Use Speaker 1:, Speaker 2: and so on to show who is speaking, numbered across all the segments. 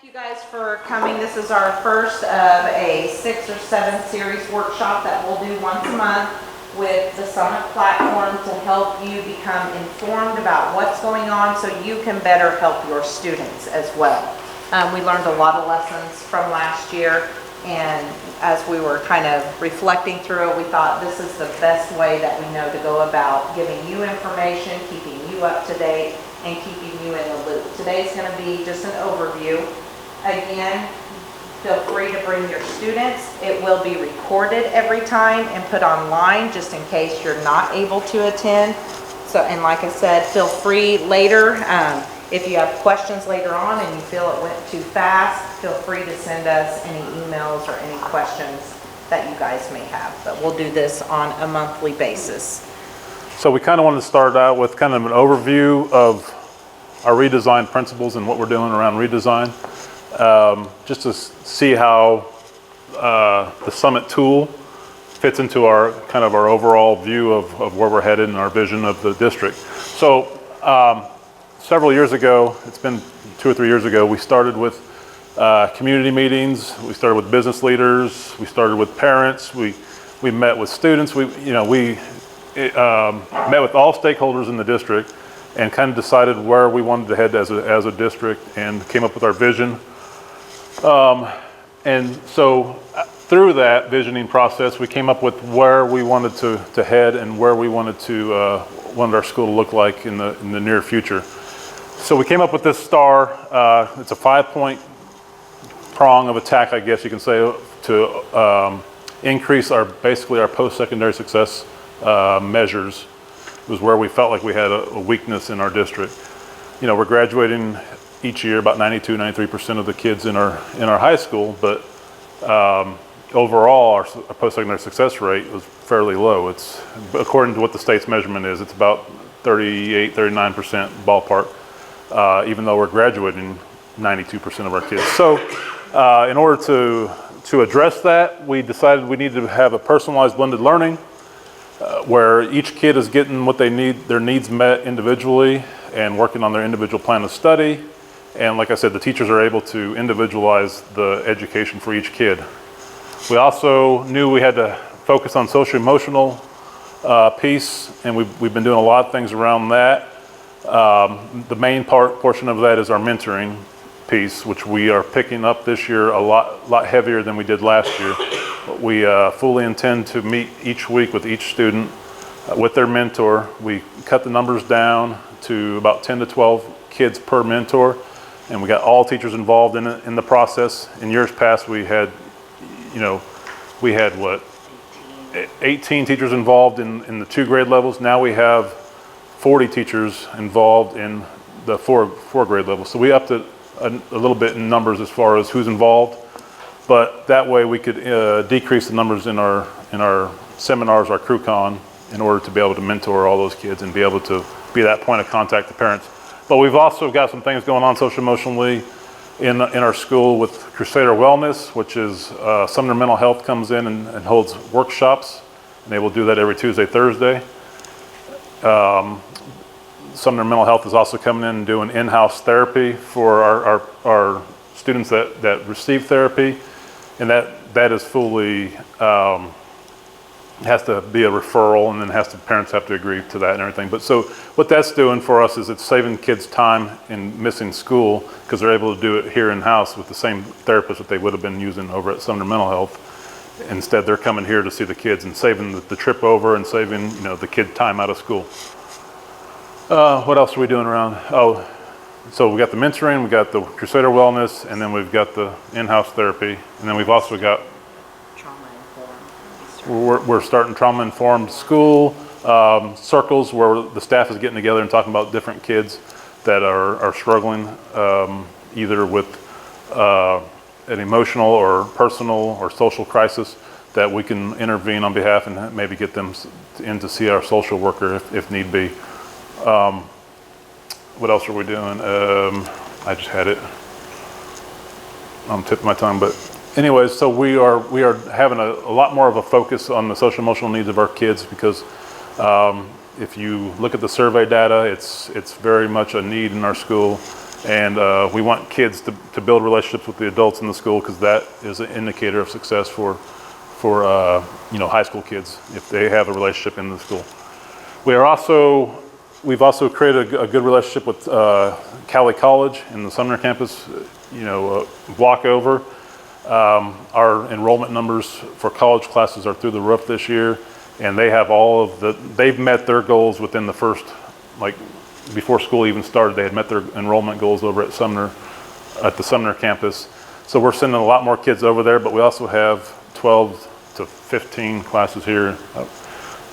Speaker 1: Thank you guys for coming. This is our first of a 6 or 7 series workshop that we'll do once a month with the Summit platform to help you become informed about what's going on so you can better help your students as well. We learned a lot of lessons from last year, and as we were kind of reflecting through it, we thought this is the best way that we know to go about giving you information, keeping you up to date, and keeping you in the loop. Today's going to be just an overview. Again, feel free to bring your students. It will be recorded every time and put online just in case you're not able to attend. So, and like I said, feel free later. If you have questions later on and you feel it went too fast, feel free to send us any emails or any questions that you guys may have. But we'll do this on a monthly basis.
Speaker 2: So we kind of wanted to start out with kind of an overview of our redesign principles and what we're doing around redesign, just to see how the Summit tool fits into our kind of our overall view of where we're headed and our vision of the district. So several years ago, it's been 2 or 3 years ago, we started with community meetings. We started with business leaders. We started with parents. We met with students. We met with all stakeholders in the district and kind of decided where we wanted to head as a district and came up with our vision. And so through that visioning process, we came up with where we wanted to head and where we wanted our school to look like in the near future. So we came up with this star. It's a 5-point prong of attack, I guess you can say, to increase basically our post-secondary success measures. Was where we felt like we had a weakness in our district. You know, we're graduating each year about 93% of the kids in our high school, but overall our post-secondary success rate was fairly low. It's, according to what the state's measurement is, it's about 38-39% ballpark, even though we're graduating 92% of our kids. So in order to address that, we decided we needed to have a personalized blended learning where each kid is getting what they need, their needs met individually and working on their individual plan of study. And like I said, the teachers are able to individualize the education for each kid. We also knew we had to focus on social-emotional piece, and we've been doing a lot of things around that. The main portion of that is our mentoring piece, which we are picking up this year a lot heavier than we did last year. We fully intend to meet each week with each student with their mentor. We cut the numbers down to about 10 to 12 kids per mentor, and we got all teachers involved in the process. In years past, we had what, 18 teachers involved in the 2 grade levels. Now we have 40 teachers involved in the 4 grade levels. So we upped it a little bit in numbers as far as who's involved, but that way we could decrease the numbers in our seminars, our crew con, in order to be able to mentor all those kids and be able to be that point of contact to parents. But we've also got some things going on social-emotionally in our school with Crusader Wellness, which is Sumner Mental Health comes in and holds workshops, and they will do that every Tuesday, Thursday. Sumner Mental Health is also coming in and doing in-house therapy for our students that receive therapy, and that is fully has to be a referral, and then parents have to agree to that and everything. But so what that's doing for us is it's saving kids time in missing school because they're able to do it here in-house with the same therapist that they would have been using over at Sumner Mental Health. Instead, they're coming here to see the kids and saving the trip over and saving the kid time out of school. What else are we doing around? Oh, so we got the mentoring, we got the Crusader Wellness, and then we've got the in-house therapy, and then we've also got we're starting trauma-informed school circles where the staff is getting together and talking about different kids that are struggling either with an emotional or personal or social crisis, that we can intervene on behalf and maybe get them in to see our social worker if need be. What else are we doing? I just had it on the tip of my tongue, but anyways, so we are having a lot more of a focus on the social emotional needs of our kids because if you look at the survey data, it's very much a need in our school, And we want kids to build relationships with the adults in the school, because that is an indicator of success for high school kids, if they have a relationship in the school. We've also created a good relationship with Cali College in the Sumner campus, block over. Our enrollment numbers for college classes are through the roof this year, and they have they've met their goals within the first, before school even started, they had met their enrollment goals over at the Sumner campus. So we're sending a lot more kids over there, but we also have 12 to 15 classes here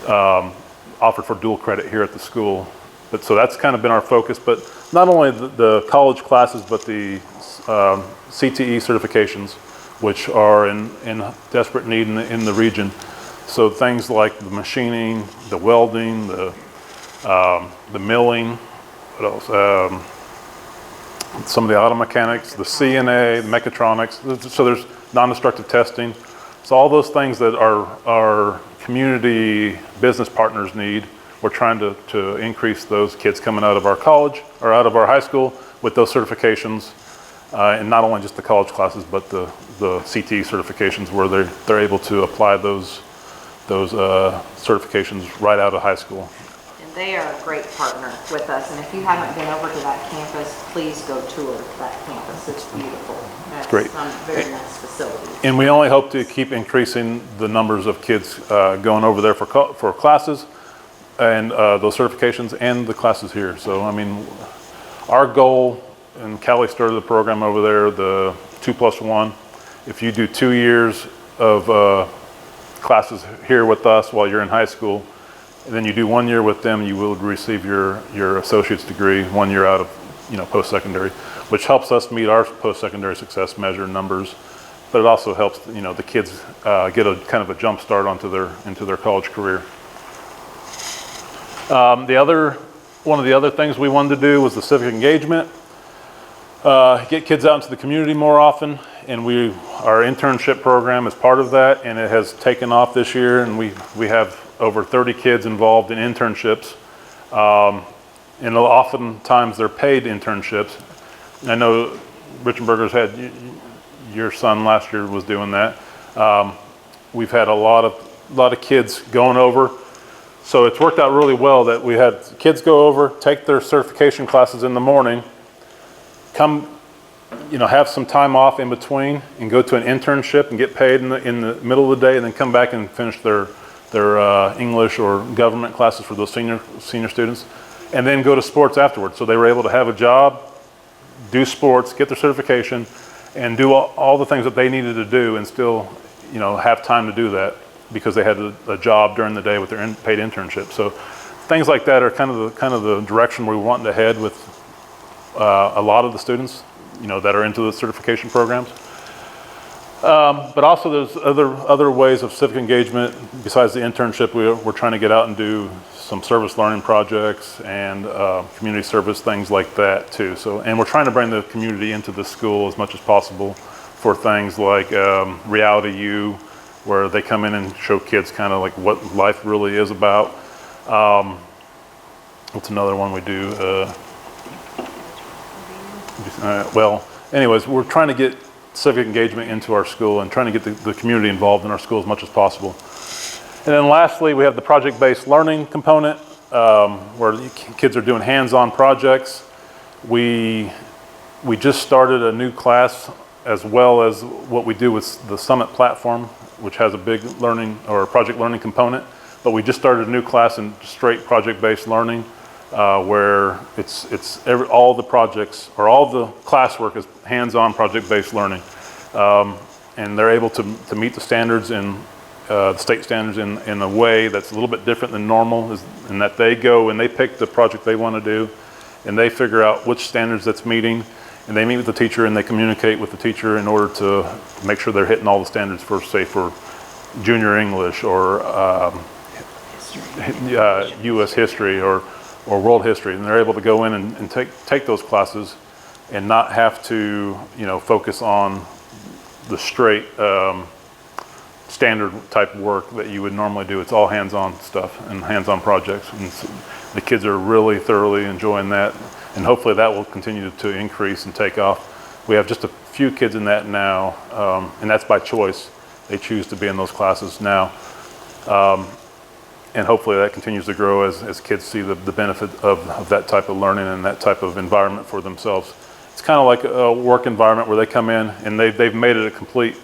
Speaker 2: offered for dual credit here at the school. But so that's kind of been our focus, but not only the college classes, but the CTE certifications, which are in desperate need in the region. So things like the machining, the welding, the milling, what else? Some of the auto mechanics, the CNA, the mechatronics. So there's non-destructive testing. So all those things that our community business partners need, we're trying to increase those kids coming out of our college or out of our high school with those certifications, and not only just the college classes, but the CTE certifications, where they're able to apply those certifications right out of high school.
Speaker 1: And they are a great partner with us. And if you haven't been over to that campus, please go tour that campus. It's beautiful. That's
Speaker 2: great.
Speaker 1: Some very nice facilities.
Speaker 2: And we only hope to keep increasing the numbers of kids going over there for classes and those certifications and the classes here. So, I mean, our goal, and Callie started the program over there, the 2+1. If you do 2 years of classes here with us while you're in high school, and then you do 1 year with them, you will receive your associate's degree 1 year out of post-secondary, which helps us meet our post-secondary success measure numbers. But it also helps the kids get a kind of a jump start into their college career. One of the other things we wanted to do was the civic engagement. Get kids out into the community more often, and our internship program is part of that, and it has taken off this year, and we have over 30 kids involved in internships, and oftentimes they're paid internships. I know Richenberger's had, your son last year was doing that. We've had a lot of kids going over. So it's worked out really well that we had kids go over, take their certification classes in the morning, come, have some time off in between, and go to an internship and get paid in the middle of the day, and then come back and finish their English or government classes for those senior students, and then go to sports afterwards. So they were able to have a job, do sports, get their certification, and do all the things that they needed to do, and still, have time to do that, because they had a job during the day with their paid internship. So things like that are kind of the direction we're wanting to head with a lot of the students, that are into the certification programs. But also there's other ways of civic engagement besides the internship. We're trying to get out and do some service learning projects and community service, things like that too. So, and we're trying to bring the community into the school as much as possible for things like Reality U, where they come in and show kids kind of like what life really is about. What's another one we do? Well, anyways, we're trying to get civic engagement into our school and trying to get the community involved in our school as much as possible. And then lastly, we have the project-based learning component, where kids are doing hands-on projects. We just started a new class, as well as what we do with the Summit platform, which has a big learning or project learning component. But we just started a new class in straight project-based learning, where all the projects or all the classwork is hands-on project-based learning, and they're able to meet the standards in the state standards in a way that's a little bit different than normal, in that they go and they pick the project they want to do, and they figure out which standards that's meeting, and they meet with the teacher and they communicate with the teacher in order to make sure they're hitting all the standards for, say, for junior English or U.S. history or world history, and they're able to go in and take those classes and not have to focus on the straight standard type work that you would normally do. It's all hands-on stuff and hands-on projects, and the kids are really thoroughly enjoying that. and hopefully that will continue to increase and take off. We have just a few kids in that now, and that's by choice. They choose to be in those classes now. And hopefully that continues to grow as kids see the benefit of that type of learning and that type of environment for themselves. It's kind of like a work environment where they come in and they've made it a complete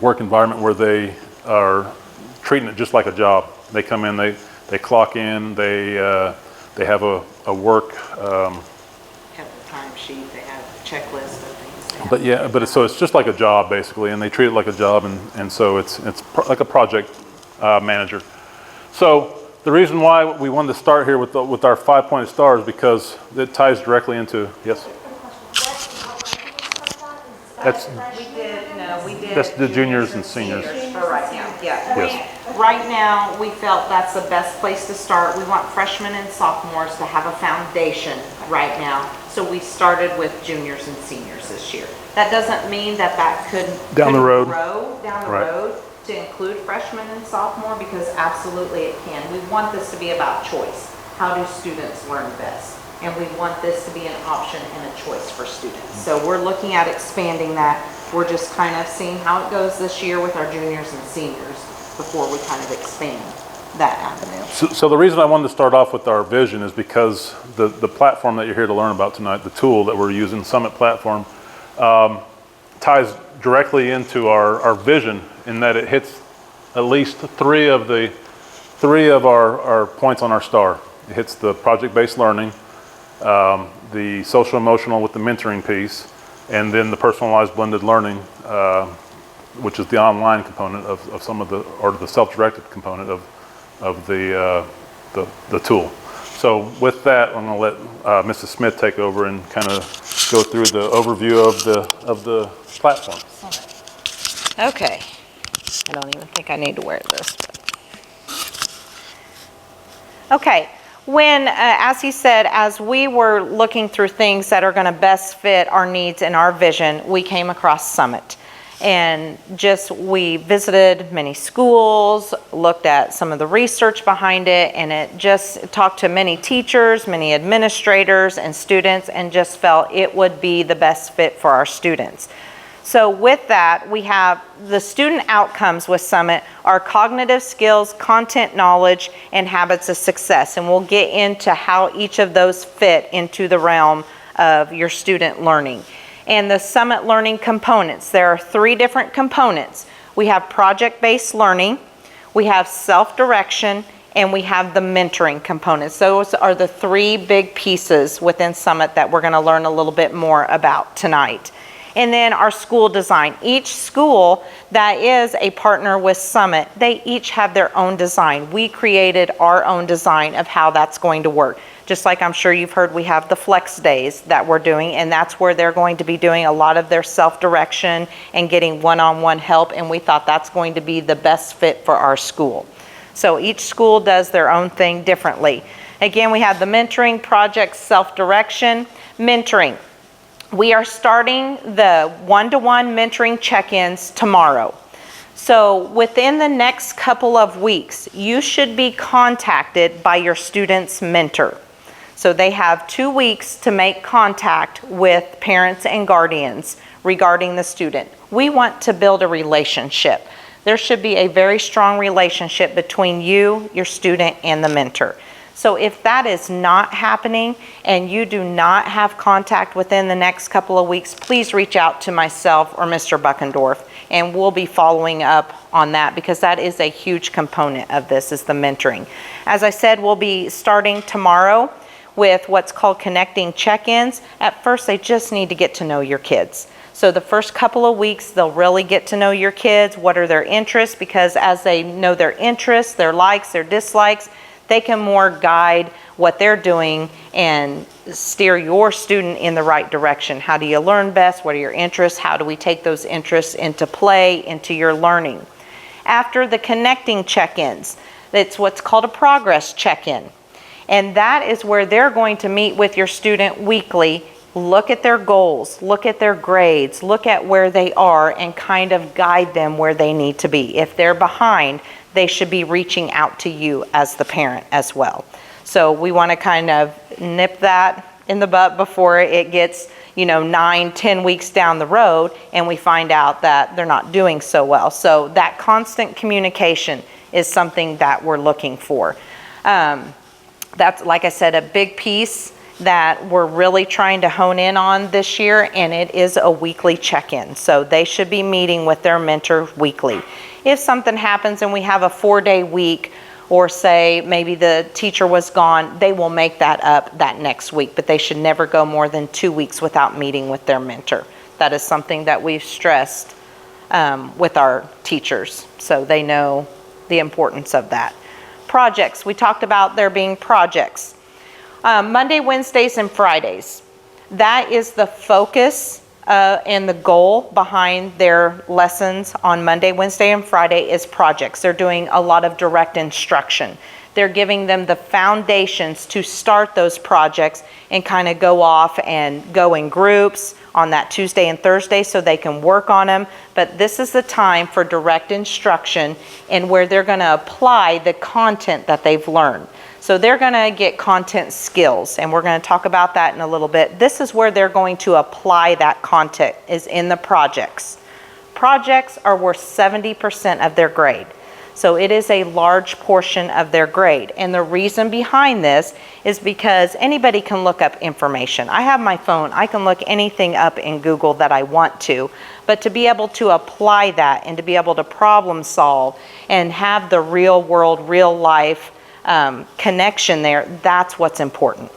Speaker 2: work environment where they are treating it just like a job. They come in, they clock in, they have a work.
Speaker 1: Have a timesheet, they have a checklist of things.
Speaker 2: So it's just like a job basically, and they treat it like a job, and so it's like a project manager. So the reason why we wanted to start here with our 5-point stars, because it ties directly into, yes? That's the juniors and seniors.
Speaker 1: For right now, yeah.
Speaker 2: Yes.
Speaker 1: Right now, we felt that's the best place to start. We want freshmen and sophomores to have a foundation right now. So we started with juniors and seniors this year. That doesn't mean that couldn't grow down the road to include freshmen and sophomore, because absolutely it can. We want this to be about choice. How do students learn best? And we want this to be an option and a choice for students. So we're looking at expanding that. We're just kind of seeing how it goes this year with our juniors and seniors before we kind of expand that avenue.
Speaker 2: So the reason I wanted to start off with our vision is because the platform that you're here to learn about tonight, the tool that we're using, Summit Platform, ties directly into our vision in that it hits at least three of our points on our star. It hits the project-based learning, the social emotional with the mentoring piece, and then the personalized blended learning, which is the online component of some of the self-directed component of the tool. So with that, I'm going to let Mrs. Smith take over and kind of go through the overview of the platform.
Speaker 1: Okay. I don't even think I need to wear this. Okay. When, as he said, as we were looking through things that are going to best fit our needs and our vision, we came across Summit. And we visited many schools, looked at some of the research behind it, and it just talked to many teachers, many administrators and students, and just felt it would be the best fit for our students. So with that, we have the student outcomes with Summit are cognitive skills, content knowledge, and habits of success. And we'll get into how each of those fit into the realm of your student learning. And the Summit learning components, there are 3 different components. We have project-based learning, we have self-direction, and we have the mentoring components. Those are the 3 big pieces within Summit that we're going to learn a little bit more about tonight. And then our school design. Each school that is a partner with Summit, they each have their own design. We created our own design of how that's going to work. Just like I'm sure you've heard, we have the flex days that we're doing, and that's where they're going to be doing a lot of their self-direction and getting one-on-one help, and we thought that's going to be the best fit for our school. So each school does their own thing differently. Again, we have the mentoring project, self-direction, mentoring. We are starting the one-to-one mentoring check-ins tomorrow. So within the next couple of weeks, you should be contacted by your student's mentor. So they have 2 weeks to make contact with parents and guardians regarding the student. We want to build a relationship. There should be a very strong relationship between you, your student, and the mentor. So if that is not happening and you do not have contact within the next couple of weeks, please reach out to myself or Mr. Buckendorff, and we'll be following up on that, because that is a huge component of this, is the mentoring. As I said, we'll be starting tomorrow with what's called connecting check-ins. At first, they just need to get to know your kids. So the first couple of weeks, they'll really get to know your kids. What are their interests? Because as they know their interests, their likes, their dislikes, they can more guide what they're doing and steer your student in the right direction. How do you learn best? What are your interests? How do we take those interests into play, into your learning? After the connecting check-ins, it's what's called a progress check-in. And that is where they're going to meet with your student weekly, look at their goals, look at their grades, look at where they are, and kind of guide them where they need to be. If they're behind, they should be reaching out to you as the parent as well. So we want to kind of nip that in the butt before it gets, 9, 10 weeks down the road and we find out that they're not doing so well. So that constant communication is something that we're looking for. That's, like I said, a big piece that we're really trying to hone in on this year, and it is a weekly check-in. So they should be meeting with their mentor weekly. If something happens and we have a 4-day week, or say maybe the teacher was gone, they will make that up that next week, but they should never go more than 2 weeks without meeting with their mentor. That is something that we've stressed with our teachers, so they know the importance of that. Projects, we talked about there being projects. Monday, Wednesdays, and Fridays. That is the focus and the goal behind their lessons on Monday, Wednesday, and Friday is projects. They're doing a lot of direct instruction. They're giving them the foundations to start those projects and kind of go off and go in groups on that Tuesday and Thursday so they can work on them. But this is the time for direct instruction and where they're going to apply the content that they've learned. So they're going to get content skills, and we're going to talk about that in a little bit. This is where they're going to apply that content, is in the projects. Projects are worth 70% of their grade. So it is a large portion of their grade. And the reason behind this is because anybody can look up information. I have my phone. I can look anything up in Google that I want to. But to be able to apply that and to be able to problem solve and have the real world, real life connection there, that's what's important.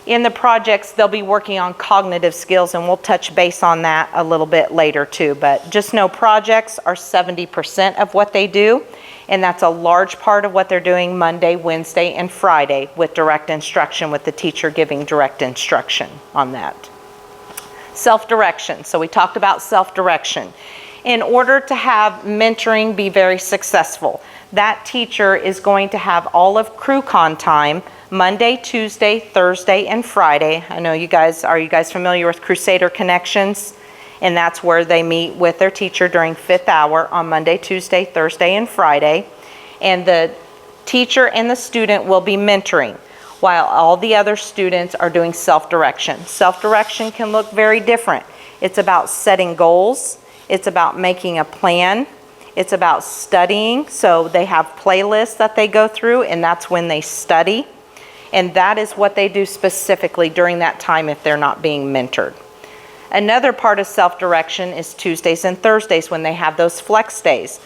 Speaker 1: In the projects, they'll be working on cognitive skills, and we'll touch base on that a little bit later too. But just know projects are 70% of what they do, and that's a large part of what they're doing Monday, Wednesday, and Friday with direct instruction, with the teacher giving direct instruction on that. Self-direction. So we talked about self-direction. In order to have mentoring be very successful, that teacher is going to have all of CrewCon time Monday, Tuesday, Thursday, and Friday. I know you guys, are you guys familiar with Crusader Connections? And that's where they meet with their teacher during 5th hour on Monday, Tuesday, Thursday, and Friday. And the teacher and the student will be mentoring while all the other students are doing self-direction. Self-direction can look very different. It's about setting goals. It's about making a plan. It's about studying. So they have playlists that they go through, and that's when they study. And that is what they do specifically during that time if they're not being mentored. Another part of self-direction is Tuesdays and Thursdays when they have those flex days.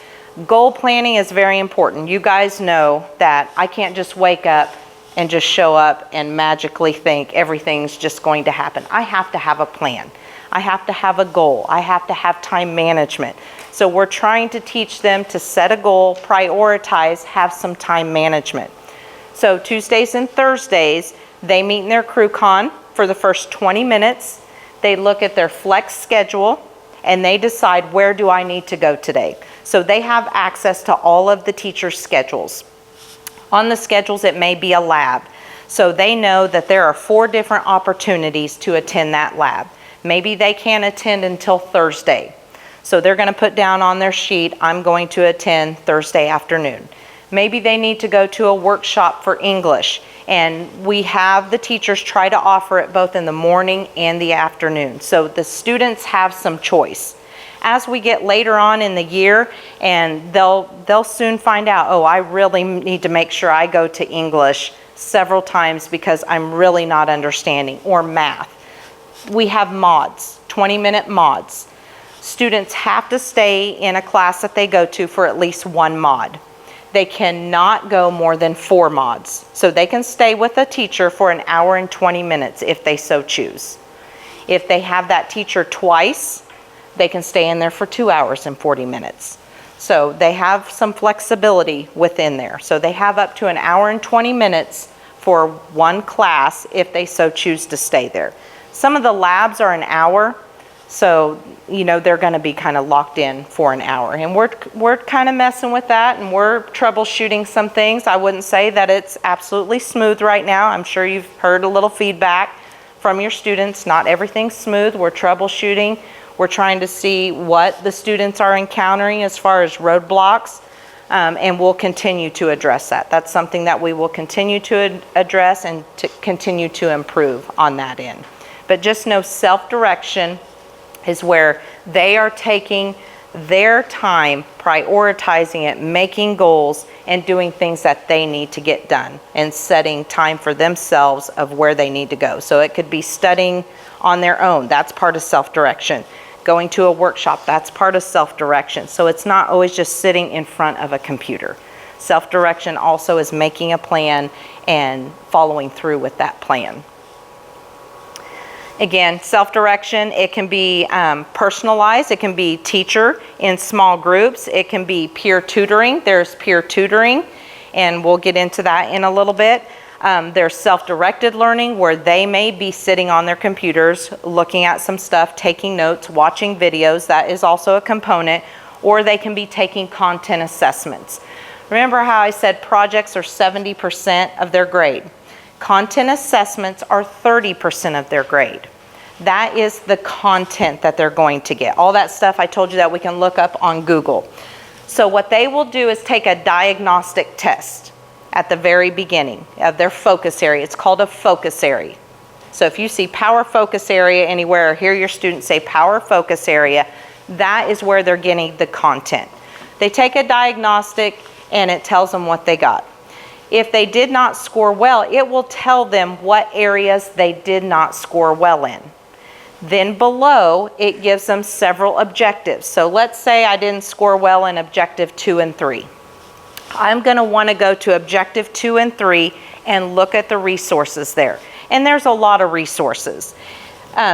Speaker 1: Goal planning is very important. You guys know that I can't just wake up and just show up and magically think everything's just going to happen. I have to have a plan. I have to have a goal. I have to have time management. So we're trying to teach them to set a goal, prioritize, have some time management. So Tuesdays and Thursdays, they meet in their CrewCon for the first 20 minutes. They look at their flex schedule and they decide, where do I need to go today? So they have access to all of the teachers' schedules. On the schedules, it may be a lab. So they know that there are 4 different opportunities to attend that lab. Maybe they can't attend until Thursday. So they're going to put down on their sheet, I'm going to attend Thursday afternoon. Maybe they need to go to a workshop for English, and we have the teachers try to offer it both in the morning and the afternoon. So the students have some choice. As we get later on in the year, and they'll soon find out, oh, I really need to make sure I go to English several times because I'm really not understanding, or math. We have mods, 20-minute mods. Students have to stay in a class that they go to for at least 1 mod. They cannot go more than 4 mods. So they can stay with a teacher for 1 hour and 20 minutes if they so choose. If they have that teacher twice, they can stay in there for 2 hours and 40 minutes. So they have some flexibility within there. So they have up to 1 hour and 20 minutes for 1 class if they so choose to stay there. Some of the labs are 1 hour. So, they're going to be kind of locked in for 1 hour. And we're kind of messing with that, and we're troubleshooting some things. I wouldn't say that it's absolutely smooth right now. I'm sure you've heard a little feedback from your students. Not everything's smooth. We're troubleshooting. We're trying to see what the students are encountering as far as roadblocks. And we'll continue to address that. That's something that we will continue to address and to continue to improve on that end. But just know self-direction is where they are taking their time, prioritizing it, making goals, and doing things that they need to get done, and setting time for themselves of where they need to go. So it could be studying on their own. That's part of self-direction. Going to a workshop, that's part of self-direction. So it's not always just sitting in front of a computer. Self-direction also is making a plan and following through with that plan. Again, self-direction, it can be personalized, it can be teacher in small groups, it can be peer tutoring. There's peer tutoring, and we'll get into that in a little bit. There's self-directed learning, where they may be sitting on their computers, looking at some stuff, taking notes, watching videos. That is also a component. Or they can be taking content assessments. Remember how I said projects are 70% of their grade? Content assessments are 30% of their grade. That is the content that they're going to get. All that stuff I told you that we can look up on Google. So what they will do is take a diagnostic test at the very beginning of their focus area. It's called a focus area. So if you see power focus area anywhere, or hear your students say power focus area, that is where they're getting the content. They take a diagnostic and it tells them what they got. If they did not score well, it will tell them what areas they did not score well in. Then below, it gives them several objectives. So let's say I didn't score well in objective 2 and 3. I'm going to want to go to objective 2 and 3 and look at the resources there. And there's a lot of resources.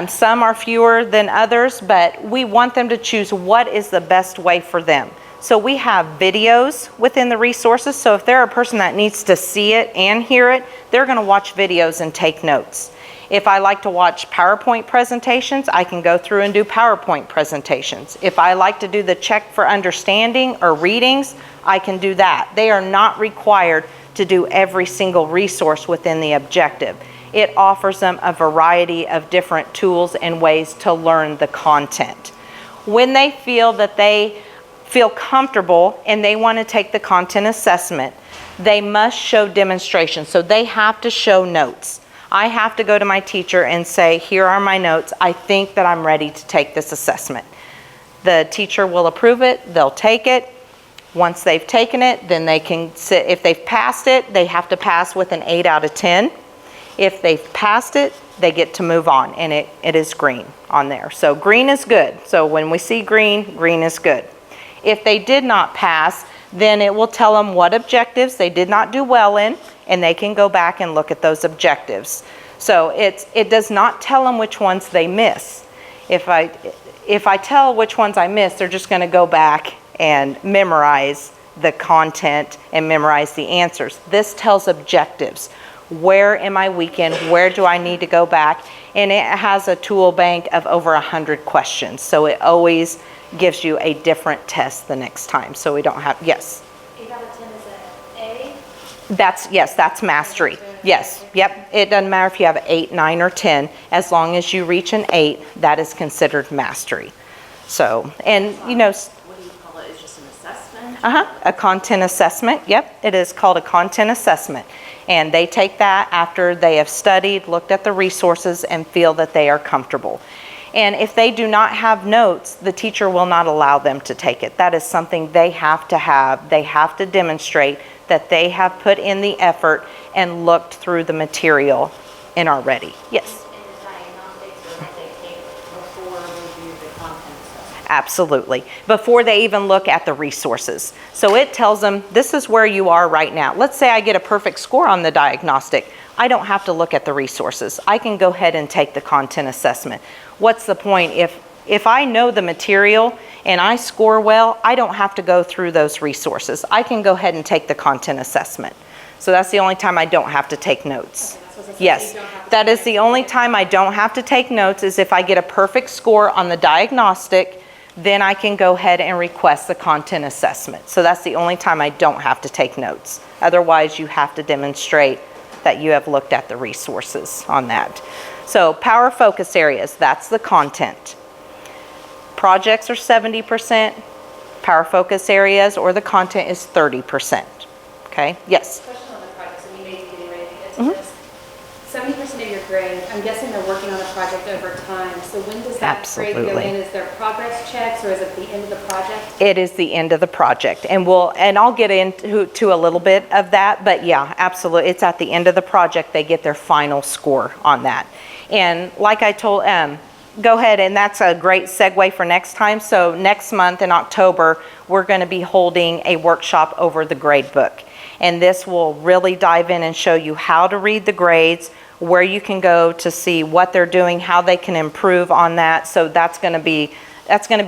Speaker 1: Some are fewer than others, but we want them to choose what is the best way for them. So we have videos within the resources. So if they're a person that needs to see it and hear it, they're going to watch videos and take notes. If I like to watch PowerPoint presentations, I can go through and do PowerPoint presentations. If I like to do the check for understanding or readings, I can do that. They are not required to do every single resource within the objective. It offers them a variety of different tools and ways to learn the content. When they feel that they feel comfortable and they want to take the content assessment, they must show demonstration. So they have to show notes. I have to go to my teacher and say, here are my notes. I think that I'm ready to take this assessment. The teacher will approve it. They'll take it. Once they've taken it, then they can sit. If they've passed it, they have to pass with an 8 out of 10. If they've passed it, they get to move on, and it is green on there. So green is good. So when we see green, green is good. If they did not pass, then it will tell them what objectives they did not do well in, and they can go back and look at those objectives. So it does not tell them which ones they miss. If I tell which ones I miss, they're just going to go back and memorize the content and memorize the answers. This tells objectives. Where am I weak in? Where do I need to go back? And it has a tool bank of over 100 questions. So it always gives you a different test the next time. So we don't have, yes?
Speaker 3: 8 out of 10 is an A?
Speaker 1: Yes, that's mastery. Yes, yep. It doesn't matter if you have 8, 9, or 10. As long as you reach an 8, that is considered mastery. So, and you know,
Speaker 3: What do you call it? It's just an assessment?
Speaker 1: a content assessment. Yep, it is called a content assessment. And they take that after they have studied, looked at the resources, and feel that they are comfortable. And if they do not have notes, the teacher will not allow them to take it. That is something they have to have. They have to demonstrate that they have put in the effort and looked through the material and are ready. Yes?
Speaker 3: And the diagnostics are what they take before we do the content assessment?
Speaker 1: Absolutely. Before they even look at the resources. So it tells them, this is where you are right now. Let's say I get a perfect score on the diagnostic. I don't have to look at the resources. I can go ahead and take the content assessment. What's the point? If I know the material and I score well, I don't have to go through those resources. I can go ahead and take the content assessment. So that's the only time I don't have to take notes. Yes, that is the only time I don't have to take notes, is if I get a perfect score on the diagnostic, then I can go ahead and request the content assessment. So that's the only time I don't have to take notes. Otherwise, you have to demonstrate that you have looked at the resources on that. So power focus areas, that's the content. Projects are 70%, power focus areas or the content is 30%. Okay, yes?
Speaker 4: Question on the projects, and you may be getting ready to get to this. 70% of your grade, I'm guessing they're working on the project over time. So when does that grade go
Speaker 1: Absolutely.
Speaker 4: in? Is there progress checks or is it the end of the project?
Speaker 1: It is the end of the project, and I'll get into a little bit of that, but yeah, absolutely, it's at the end of the project they get their final score on that. And like I told, go ahead, and that's a great segue for next time. So next month in October, we're going to be holding a workshop over the grade book, and this will really dive in and show you how to read the grades, where you can go to see what they're doing, how they can improve on that. So that's going to be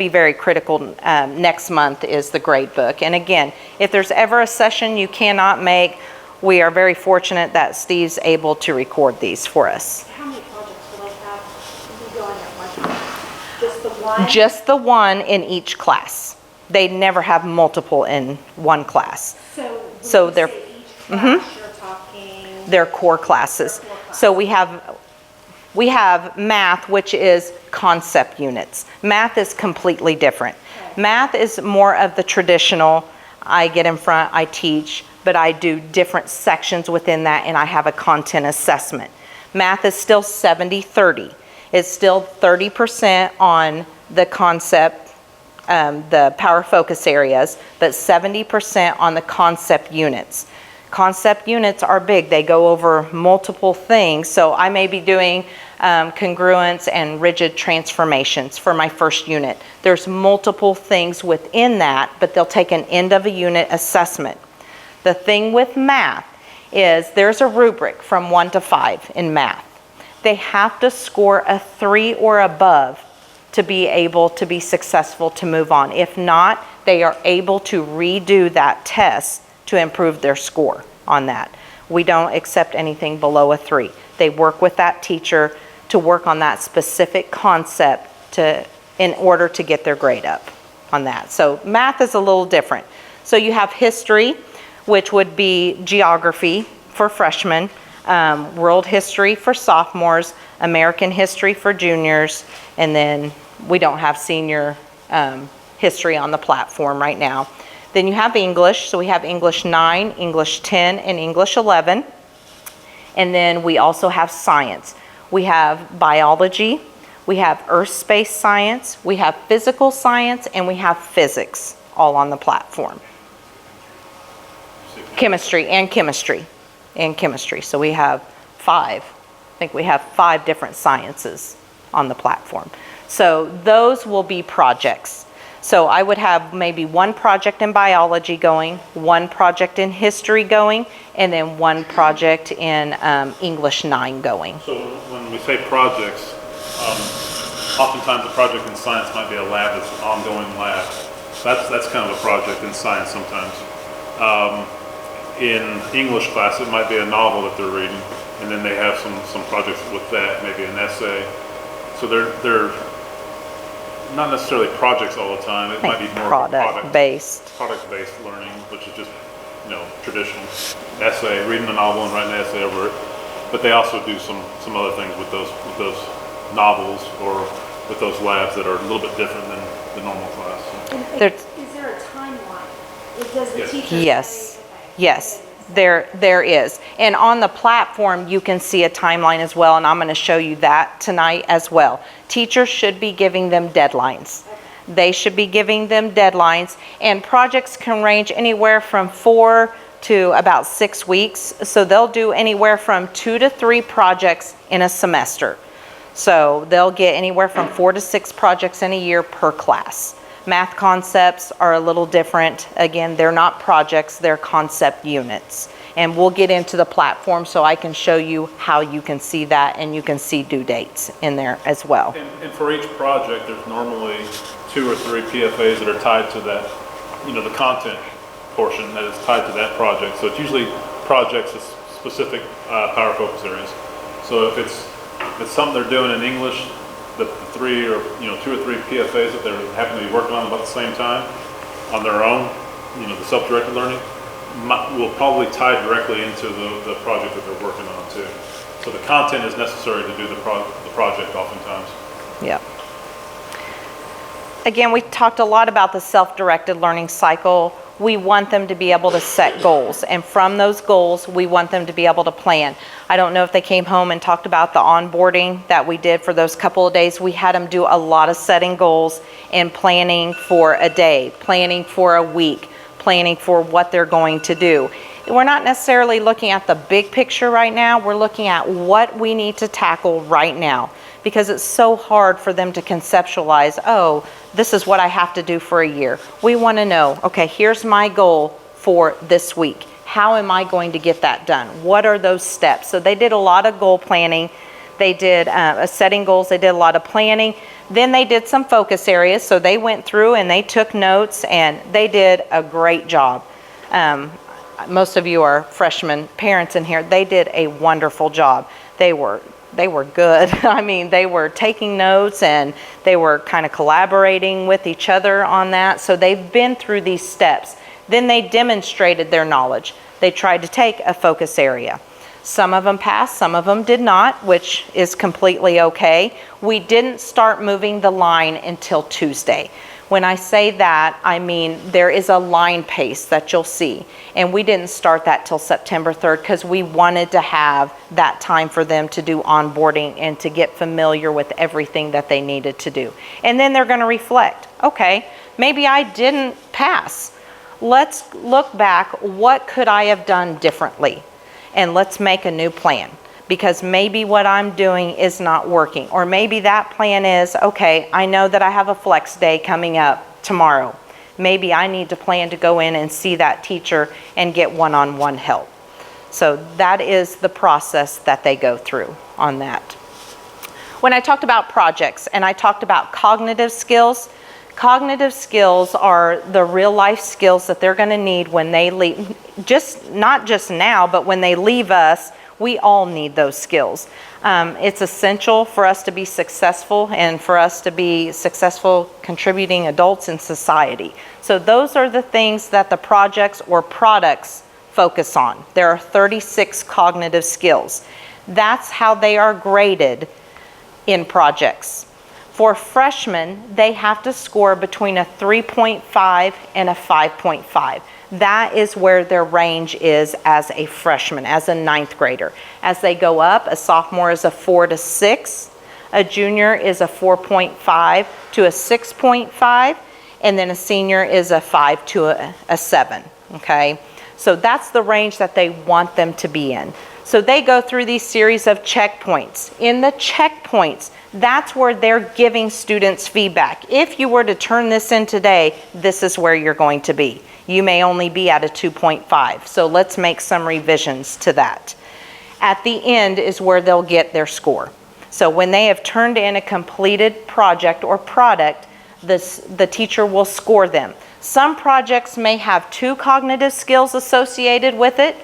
Speaker 1: very critical. Next month is the grade book. And again, if there's ever a session you cannot make, we are very fortunate that Steve's able to record these for us.
Speaker 3: How many projects will they have going at one time? Just the one?
Speaker 1: Just the one in each class. They never have multiple in one class. So
Speaker 3: when
Speaker 1: they're-
Speaker 3: you say each class, you're talking?
Speaker 1: They're core classes. So we have math, which is concept units. Math is completely different. Math is more of the traditional, I get in front, I teach, but I do different sections within that, and I have a content assessment. Math is still 70-30. It's still 30% on the concept, the power focus areas, but 70% on the concept units. Concept units are big. They go over multiple things. So I may be doing congruence and rigid transformations for my first unit. There's multiple things within that, but they'll take an end of a unit assessment. The thing with math is there's a rubric from 1 to 5 in math. They have to score a 3 or above to be able to be successful to move on. If not, they are able to redo that test to improve their score on that. We don't accept anything below a 3. They work with that teacher to work on that specific concept in order to get their grade up on that. So math is a little different. So you have history, which would be geography for freshmen, world history for sophomores, American history for juniors, and then we don't have senior history on the platform right now. Then you have English, so we have English 9, English 10, and English 11. And then we also have science. We have biology, we have earth space science, we have physical science, and we have physics all on the platform. Chemistry. So we have 5. I think we have 5 different sciences on the platform. So those will be projects. So I would have maybe 1 project in biology going, 1 project in history going, and then 1 project in English 9 going.
Speaker 2: So when we say projects, oftentimes a project in science might be a lab, it's an ongoing lab. That's kind of a project in science sometimes. In English class, it might be a novel that they're reading, and then they have some projects with that, maybe an essay. So they're not necessarily projects all the time. It might be more
Speaker 1: product-based
Speaker 2: learning, which is just, traditional essay, reading a novel and writing an essay over it. But they also do some other things with those novels or with those labs that are a little bit different than the normal class.
Speaker 3: Is there a timeline? Does the teacher
Speaker 1: Yes.
Speaker 3: say, okay,
Speaker 1: Yes, there is. And on the platform, you can see a timeline as well, and I'm going to show you that tonight as well. Teachers should be giving them deadlines. They should be giving them deadlines, and projects can range anywhere from 4 to about 6 weeks. So they'll do anywhere from 2 to 3 projects in a semester. So they'll get anywhere from 4 to 6 projects in a year per class. Math concepts are a little different. Again, they're not projects, they're concept units. And we'll get into the platform so I can show you how you can see that, and you can see due dates in there as well.
Speaker 2: And for each project, there's normally 2 or 3 PFAs that are tied to that, the content portion that is tied to that project. So it's usually projects with specific power focus areas. So if it's something they're doing in English, the 3 or 2 or 3 PFAs that they're happen to be working on about the same time on their own, the self-directed learning, will probably tie directly into the project that they're working on too. So the content is necessary to do the project oftentimes.
Speaker 1: Yeah. again, we talked a lot about the self-directed learning cycle. We want them to be able to set goals, and from those goals, we want them to be able to plan. I don't know if they came home and talked about the onboarding that we did for those couple of days. We had them do a lot of setting goals and planning for a day, planning for a week, planning for what they're going to do. We're not necessarily looking at the big picture right now. We're looking at what we need to tackle right now, because it's so hard for them to conceptualize, oh, this is what I have to do for a year. We want to know, okay, here's my goal for this week. How am I going to get that done? What are those steps? So they did a lot of goal planning. They did setting goals. They did a lot of planning. Then they did some focus areas. So they went through and they took notes, and they did a great job. Most of you are freshman parents in here. They did a wonderful job. They were good. I mean, they were taking notes and they were kind of collaborating with each other on that. So they've been through these steps. Then they demonstrated their knowledge. They tried to take a focus area. Some of them passed, some of them did not, which is completely okay. We didn't start moving the line until Tuesday. When I say that, I mean there is a line pace that you'll see. And we didn't start that till September 3rd because we wanted to have that time for them to do onboarding and to get familiar with everything that they needed to do. And then they're going to reflect. Okay, maybe I didn't pass. Let's look back. What could I have done differently? And let's make a new plan. Because maybe what I'm doing is not working. Or maybe that plan is, okay, I know that I have a flex day coming up tomorrow. Maybe I need to plan to go in and see that teacher and get one-on-one help. So that is the process that they go through on that. When I talked about projects and I talked about cognitive skills are the real life skills that they're going to need when they leave, not just now, but when they leave us. We all need those skills. It's essential for us to be successful and for us to be successful contributing adults in society. So those are the things that the projects or products focus on. There are 36 cognitive skills. That's how they are graded in projects. For freshmen, they have to score between a 3.5 and a 5.5. That is where their range is as a freshman, as a ninth grader. As they go up, a sophomore is a 4 to 6, a junior is a 4.5 to a 6.5, and then a senior is a 5 to a 7, okay? So that's the range that they want them to be in. So they go through these series of checkpoints. In the checkpoints, that's where they're giving students feedback. If you were to turn this in today, this is where you're going to be. You may only be at a 2.5. So let's make some revisions to that. At the end is where they'll get their score. So when they have turned in a completed project or product, the teacher will score them. Some projects may have 2 cognitive skills associated with it.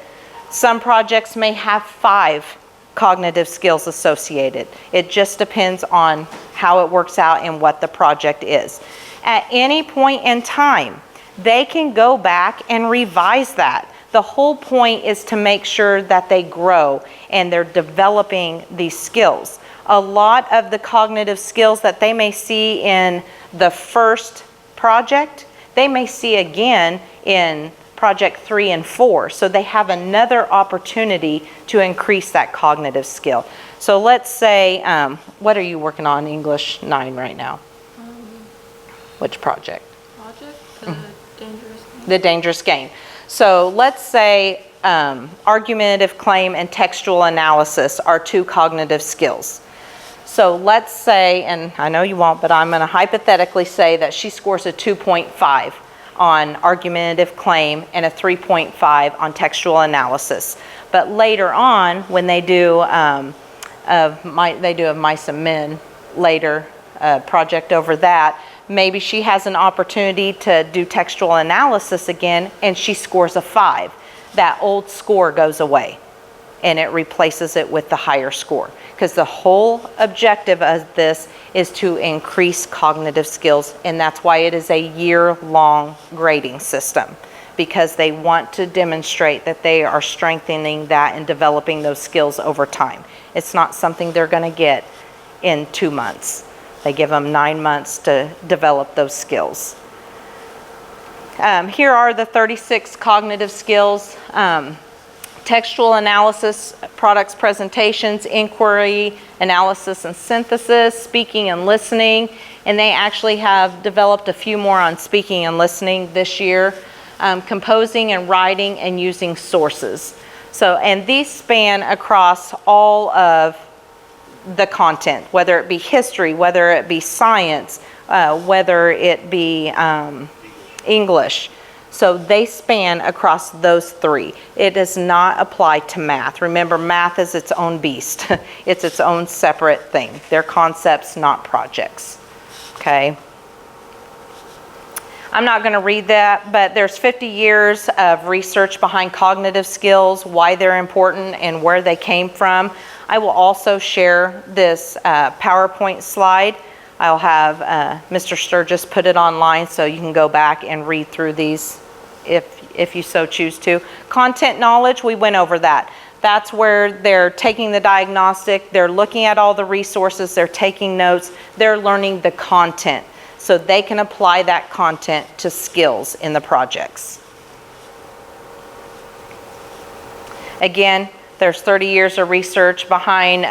Speaker 1: Some projects may have 5 cognitive skills associated. It just depends on how it works out and what the project is. At any point in time, they can go back and revise that. The whole point is to make sure that they grow and they're developing these skills. A lot of the cognitive skills that they may see in the first project, they may see again in project 3 and 4. So they have another opportunity to increase that cognitive skill. So let's say, what are you working on English 9 right now? Which project? The dangerous game. So let's say argumentative claim and textual analysis are 2 cognitive skills. So let's say, and I know you won't, but I'm going to hypothetically say that she scores a 2.5 on argumentative claim and a 3.5 on textual analysis. But later on, when they do a mice and men later project over that, maybe she has an opportunity to do textual analysis again and she scores a 5. That old score goes away and it replaces it with the higher score. Because the whole objective of this is to increase cognitive skills, and that's why it is a year-long grading system, because they want to demonstrate that they are strengthening that and developing those skills over time. It's not something they're going to get in 2 months. They give them 9 months to develop those skills. Here are the 36 cognitive skills. Textual analysis, products presentations, inquiry, analysis and synthesis, speaking and listening, and they actually have developed a few more on speaking and listening this year. Composing and writing and using sources. So, and these span across all of the content, whether it be history, whether it be science, whether it be English. So they span across those three. It does not apply to math. Remember, math is its own beast. It's its own separate thing. They're concepts, not projects. Okay? I'm not going to read that, but there's 50 years of research behind cognitive skills, why they're important, and where they came from. I will also share this PowerPoint slide. I'll have Mr. Sturgis put it online so you can go back and read through these if you so choose to. Content knowledge, we went over that. That's where they're taking the diagnostic, they're looking at all the resources, they're taking notes, they're learning the content so they can apply that content to skills in the projects. Again, there's 30 years of research behind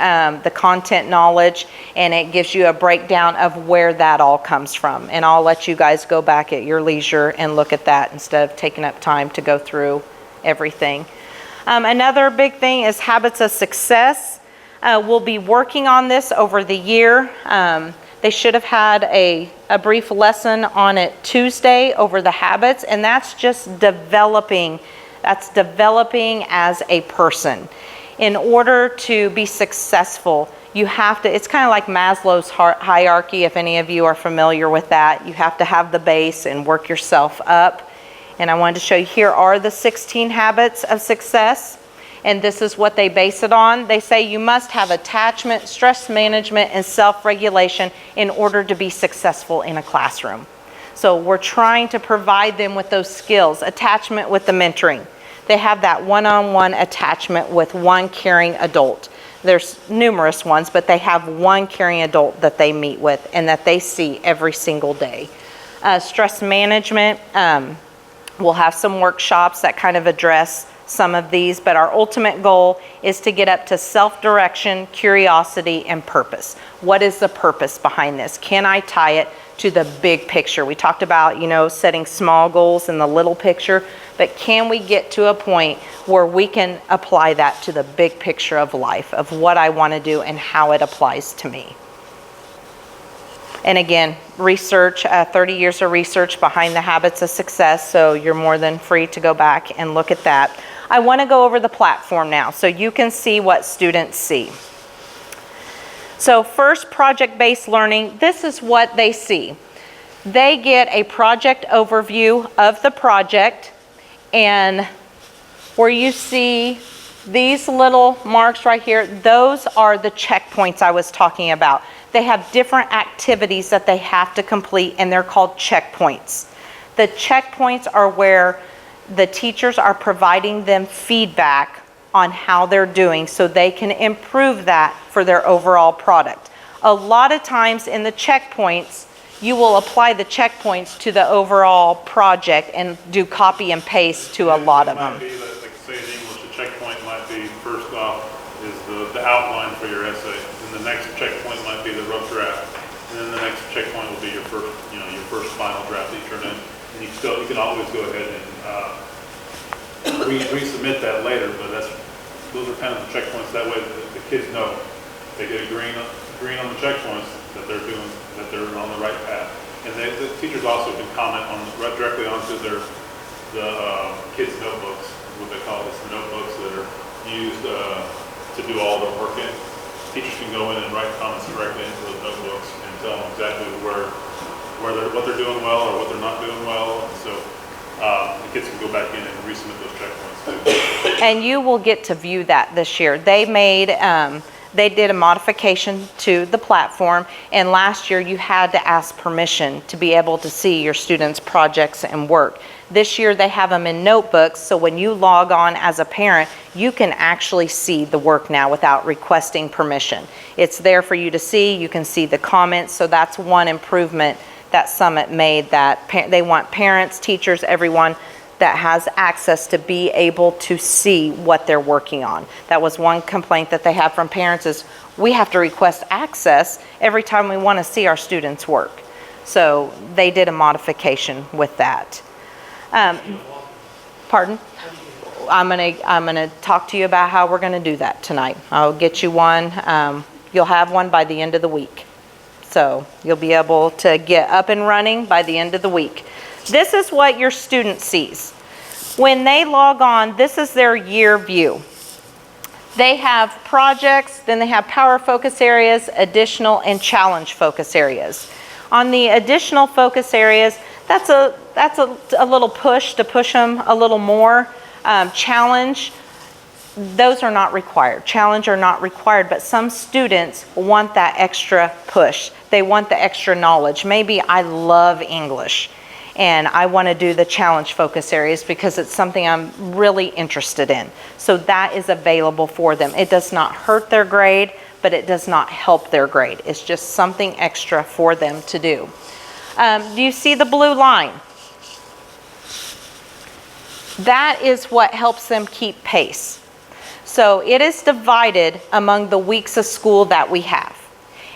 Speaker 1: the content knowledge, and it gives you a breakdown of where that all comes from. And I'll let you guys go back at your leisure and look at that instead of taking up time to go through everything. Another big thing is habits of success. We'll be working on this over the year. They should have had a brief lesson on it Tuesday over the habits, and that's just developing. That's developing as a person. In order to be successful, you have to, it's kind of like Maslow's hierarchy, if any of you are familiar with that. You have to have the base and work yourself up. And I wanted to show you, here are the 16 habits of success. And this is what they base it on. They say you must have attachment, stress management, and self-regulation in order to be successful in a classroom. So we're trying to provide them with those skills. Attachment with the mentoring. They have that one-on-one attachment with one caring adult. There's numerous ones, but they have one caring adult that they meet with and that they see every single day. Stress management, we'll have some workshops that kind of address some of these, but our ultimate goal is to get up to self-direction, curiosity, and purpose. What is the purpose behind this? Can I tie it to the big picture? We talked about, setting small goals in the little picture, but can we get to a point where we can apply that to the big picture of life, of what I want to do and how it applies to me? And again, research, 30 years of research behind the habits of success, so you're more than free to go back and look at that. I want to go over the platform now so you can see what students see. So first, project-based learning, this is what they see. They get a project overview of the project, and where you see these little marks right here, those are the checkpoints I was talking about. They have different activities that they have to complete, and they're called checkpoints. The checkpoints are where the teachers are providing them feedback on how they're doing so they can improve that for their overall product. A lot of times in the checkpoints, you will apply the checkpoints to the overall project and do copy and paste to a lot of them.
Speaker 2: It might be, like say in English, a checkpoint might be, first off, is the outline for your essay. And the next checkpoint might be the rough draft. And then the next checkpoint will be your first, your first final draft that you turn in. And you can always go ahead and resubmit that later, but those are kind of the checkpoints. That way the kids know. They get a green on the checkpoints that they're doing, that they're on the right path. And the teachers also can comment on directly onto the kids' notebooks, what they call this, the notebooks that are used to do all their work in. Teachers can go in and write comments directly into those notebooks and tell them exactly what they're doing well or what they're not doing well. And so the kids can go back in and resubmit those checkpoints too.
Speaker 1: And you will get to view that this year. They made They did a modification to the platform, and last year you had to ask permission to be able to see your students' projects and work. This year they have them in notebooks, so when you log on as a parent, you can actually see the work now without requesting permission. It's there for you to see. You can see the comments, so that's one improvement that Summit made, that they want parents, teachers, everyone that has access to be able to see what they're working on. That was one complaint that they have from parents, is we have to request access every time we want to see our students' work. So they did a modification with that. Pardon? I'm gonna talk to you about how we're gonna do that tonight. I'll get you one. You'll have one by the end of the week. So you'll be able to get up and running by the end of the week. This is what your student sees. When they log on, this is their year view. They have projects, then they have power focus areas, additional, and challenge focus areas. On the additional focus areas, that's a little push to push them a little more. Challenge, those are not required. Challenge are not required, but some students want that extra push. They want the extra knowledge. Maybe I love English and I want to do the challenge focus areas because it's something I'm really interested in. So that is available for them. It does not hurt their grade, but it does not help their grade. It's just something extra for them to do. Do you see the blue line? That is what helps them keep pace. So it is divided among the weeks of school that we have.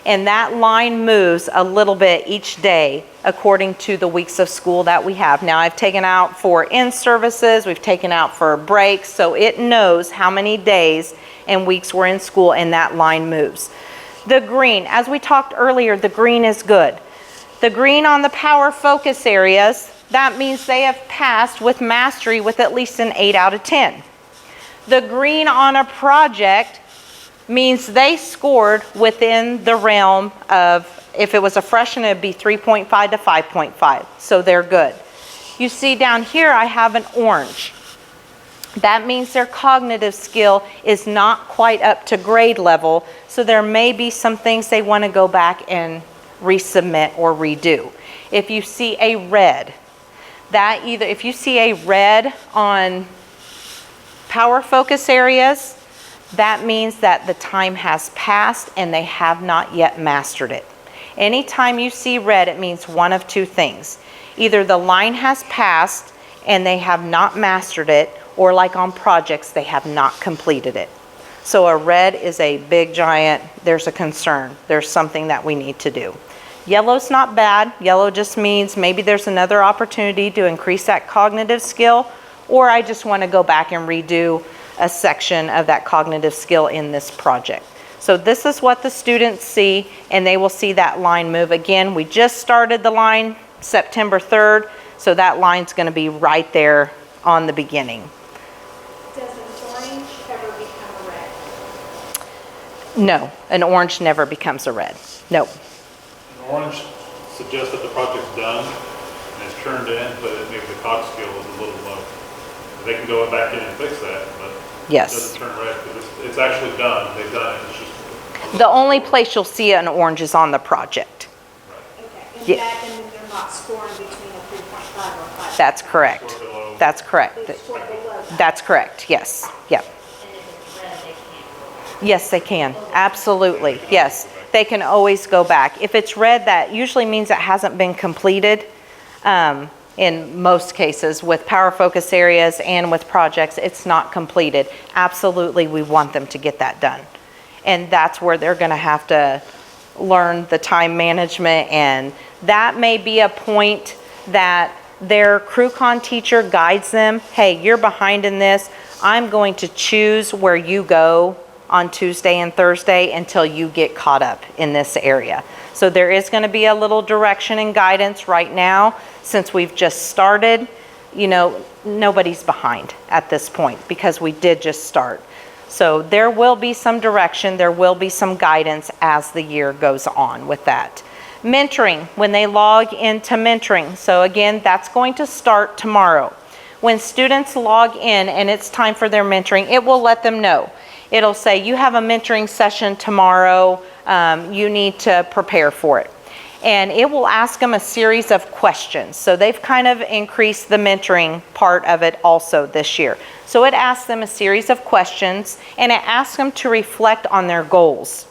Speaker 1: And that line moves a little bit each day according to the weeks of school that we have. Now I've taken out for in-services, we've taken out for breaks, so it knows how many days and weeks we're in school, and that line moves. The green, as we talked earlier, the green is good. The green on the power focus areas, that means they have passed with mastery with at least an 8 out of 10. The green on a project means they scored within the realm of, if it was a freshman, it'd be 3.5 to 5.5, so they're good. You see down here I have an orange. That means their cognitive skill is not quite up to grade level, so there may be some things they want to go back and resubmit or redo. If you see a red, if you see a red on power focus areas, that means that the time has passed and they have not yet mastered it. Anytime you see red, it means one of two things. Either the line has passed and they have not mastered it, or like on projects, they have not completed it. So a red is a big giant, there's a concern, there's something that we need to do. Yellow's not bad. Yellow just means maybe there's another opportunity to increase that cognitive skill, or I just want to go back and redo a section of that cognitive skill in this project. So this is what the students see, and they will see that line move. Again, we just started the line September 3rd, so that line's going to be right there on the beginning.
Speaker 4: Does an orange ever become a red?
Speaker 1: No, an orange never becomes a red. No.
Speaker 2: An orange suggests that the project's done and it's turned in, but maybe the cog skill is a little low. They can go back in and fix that, but
Speaker 1: Yes.
Speaker 2: it doesn't turn red because it's actually done. They've done it. It's just
Speaker 1: The only place you'll see an orange is on the project.
Speaker 3: Okay, and
Speaker 1: Yeah.
Speaker 3: that, and they're not scoring between a 3.5 or 5.
Speaker 1: That's correct.
Speaker 2: sort of below.
Speaker 1: That's correct.
Speaker 3: They score below that.
Speaker 1: That's correct. Yes. Yep.
Speaker 3: And if it's red, they can't.
Speaker 1: Yes, they can. Absolutely. Yes. They can always go back. If it's red, that usually means it hasn't been completed. In most cases, with power focus areas and with projects, it's not completed. Absolutely, we want them to get that done. And that's where they're going to have to learn the time management, and that may be a point that their CrewCon teacher guides them. Hey, you're behind in this. I'm going to choose where you go on Tuesday and Thursday until you get caught up in this area. So there is going to be a little direction and guidance right now. Since we've just started, you know, nobody's behind at this point because we did just start. So there will be some direction, there will be some guidance as the year goes on with that. Mentoring, when they log into mentoring. So again, that's going to start tomorrow. When students log in and it's time for their mentoring, it will let them know. it'll say, you have a mentoring session tomorrow, you need to prepare for it. And it will ask them a series of questions. So they've kind of increased the mentoring part of it also this year. So it asks them a series of questions, and it asks them to reflect on their goals.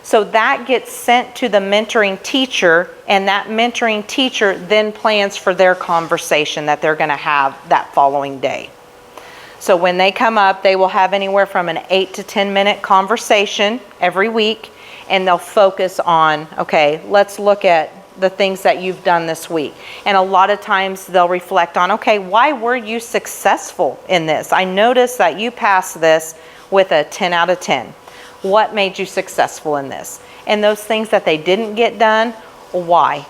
Speaker 1: So that gets sent to the mentoring teacher, and that mentoring teacher then plans for their conversation that they're going to have that following day. So when they come up, they will have anywhere from an 8 to 10 minute conversation every week, and they'll focus on, okay, let's look at the things that you've done this week. And a lot of times they'll reflect on, okay, why were you successful in this? I noticed that you passed this with a 10 out of 10. What made you successful in this? And those things that they didn't get done, why?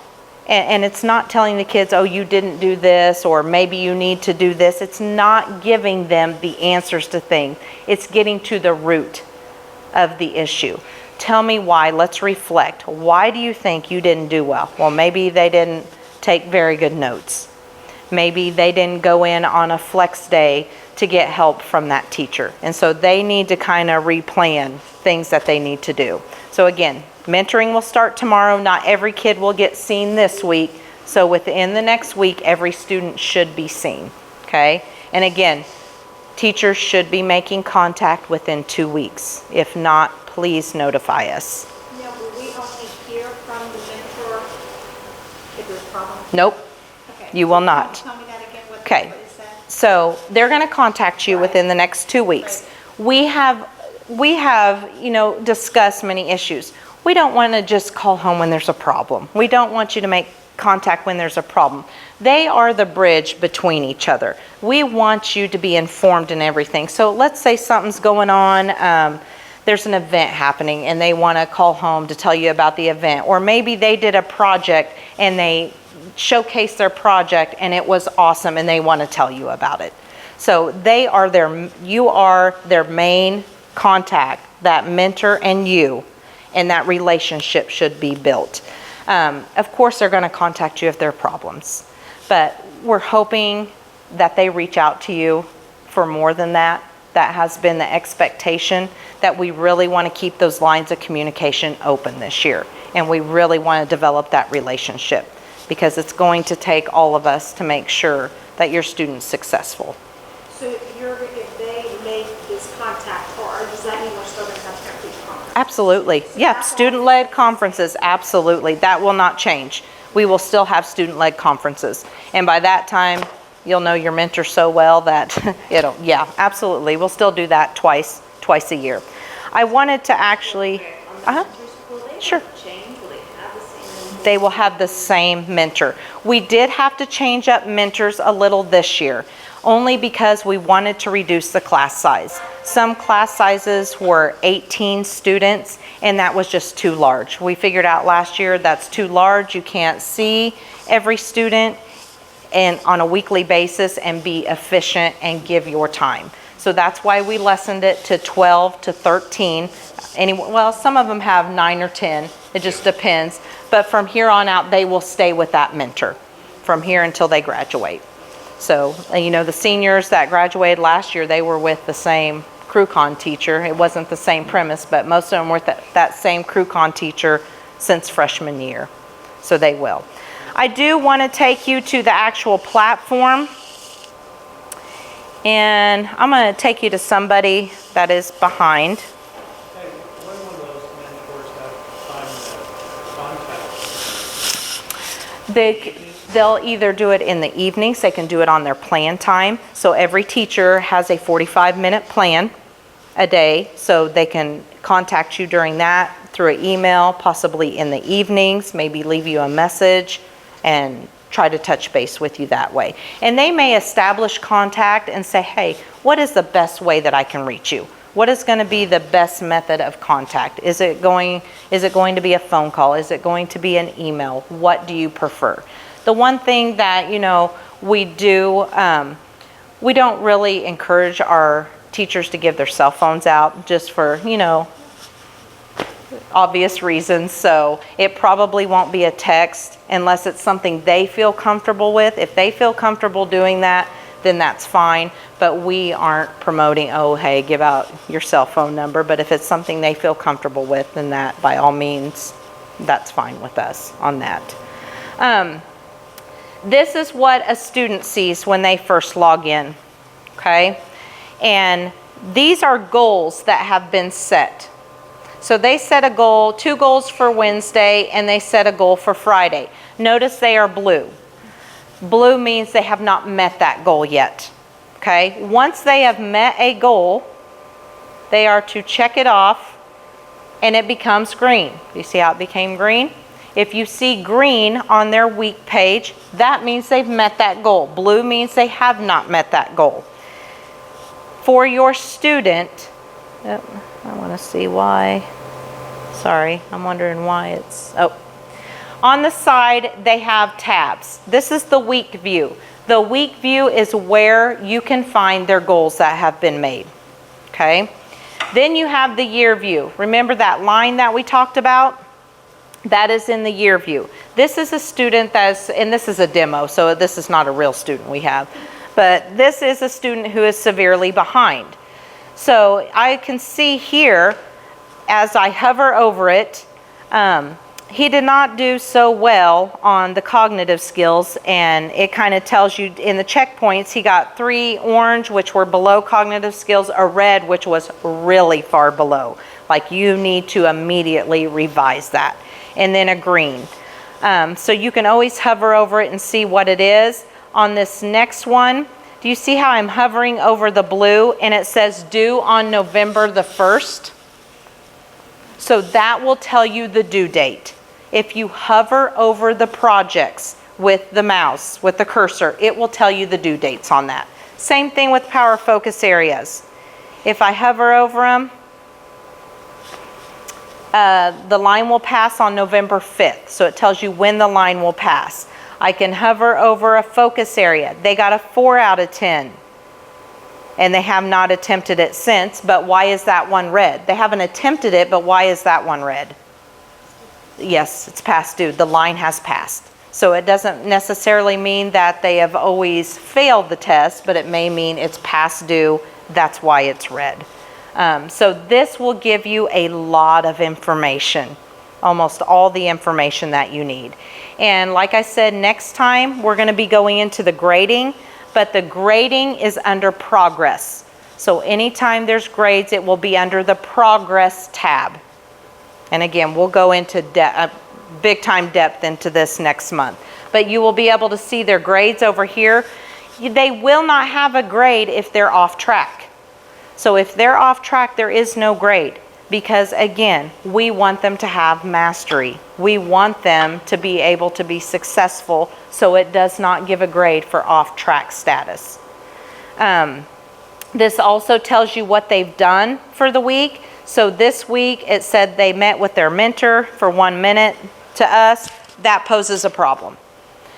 Speaker 1: And it's not telling the kids, oh, you didn't do this, or maybe you need to do this. It's not giving them the answers to things. It's getting to the root of the issue. Tell me why. Let's reflect. Why do you think you didn't do well? Well, maybe they didn't take very good notes. Maybe they didn't go in on a flex day to get help from that teacher. And so they need to kind of replan things that they need to do. So again, mentoring will start tomorrow. Not every kid will get seen this week. So within the next week, every student should be seen. Okay? And again, teachers should be making contact within 2 weeks. If not, please notify us.
Speaker 3: Now, will we only hear from the mentor if there's problems?
Speaker 1: Nope,
Speaker 3: Okay.
Speaker 1: you will not.
Speaker 3: Tell me that again, what
Speaker 1: Okay.
Speaker 3: is that?
Speaker 1: So they're going to contact you within the next 2 weeks. We have, discussed many issues. We don't want to just call home when there's a problem. We don't want you to make contact when there's a problem. They are the bridge between each other. We want you to be informed in everything. So let's say something's going on, there's an event happening and they want to call home to tell you about the event. Or maybe they did a project and they showcased their project and it was awesome and they want to tell you about it. So you are their main contact, that mentor and you, and that relationship should be built. Of course, they're going to contact you if there are problems, but we're hoping that they reach out to you for more than that. That has been the expectation, that we really want to keep those lines of communication open this year, and we really want to develop that relationship, because it's going to take all of us to make sure that your student's successful.
Speaker 3: So if they make this contact, or does that mean we're still going to have to have these conferences?
Speaker 1: Absolutely. Yeah, student-led conferences, absolutely. That will not change. We will still have student-led conferences. And by that time, you'll know your mentor so well that yeah, absolutely. We'll still do that twice a year. I wanted to actually, sure. They will have the same mentor. We did have to change up mentors a little this year, only because we wanted to reduce the class size. Some class sizes were 18 students, and that was just too large. We figured out last year that's too large. You can't see every student and on a weekly basis and be efficient and give your time. So that's why we lessened it to 12 to 13. Well, some of them have 9 or 10. It just depends. But from here on out, they will stay with that mentor from here until they graduate. So, the seniors that graduated last year, they were with the same CrewCon teacher. It wasn't the same premise, but most of them were with that same CrewCon teacher since freshman year. So they will. I do want to take you to the actual platform. And I'm going to take you to somebody that is behind.
Speaker 5: Hey, when will those mentors have time to contact?
Speaker 1: They'll either do it in the evenings, they can do it on their plan time. So every teacher has a 45-minute plan a day, so they can contact you during that through an email, possibly in the evenings, maybe leave you a message and try to touch base with you that way. And they may establish contact and say, hey, what is the best way that I can reach you? What is going to be the best method of contact? Is it going to be a phone call? Is it going to be an email? What do you prefer? The one thing that, we do, we don't really encourage our teachers to give their cell phones out just for, obvious reasons. So it probably won't be a text unless it's something they feel comfortable with. If they feel comfortable doing that, then that's fine. But we aren't promoting, oh, hey, give out your cell phone number. But if it's something they feel comfortable with, then that, by all means, that's fine with us on that. This is what a student sees when they first log in, okay? And these are goals that have been set. So they set a goal, 2 goals for Wednesday, and they set a goal for Friday. Notice they are blue. Blue means they have not met that goal yet, okay? Once they have met a goal, they are to check it off, and it becomes green. You see how it became green? If you see green on their week page, that means they've met that goal. Blue means they have not met that goal. For your student, I want to see why. Sorry, I'm wondering why it's, on the side they have tabs. This is the week view. The week view is where you can find their goals that have been made, okay? Then you have the year view. Remember that line that we talked about? That is in the year view. This is a student that's, and this is a demo, so this is not a real student we have, but this is a student who is severely behind. So I can see here, as I hover over it, he did not do so well on the cognitive skills, and it kind of tells you in the checkpoints, he got 3 orange, which were below cognitive skills, a red, which was really far below. Like you need to immediately revise that. And then a green. So you can always hover over it and see what it is. On this next one, do you see how I'm hovering over the blue and it says due on November the 1st? So that will tell you the due date. If you hover over the projects with the mouse, with the cursor, it will tell you the due dates on that. Same thing with power focus areas. If I hover over them, the line will pass on November 5th, so it tells you when the line will pass. I can hover over a focus area. They got a 4 out of 10, and they have not attempted it since, but why is that one red? They haven't attempted it, but why is that one red? Yes, it's past due. The line has passed. So it doesn't necessarily mean that they have always failed the test, but it may mean it's past due. That's why it's red. So this will give you a lot of information, almost all the information that you need. And like I said, next time we're going to be going into the grading, but the grading is under progress. So anytime there's grades, it will be under the progress tab. And again, we'll go into big time depth into this next month. But you will be able to see their grades over here. They will not have a grade if they're off track. So if they're off track, there is no grade, because again, we want them to have mastery. We want them to be able to be successful, so it does not give a grade for off track status. This also tells you what they've done for the week. So this week it said they met with their mentor for 1 minute. To us, that poses a problem.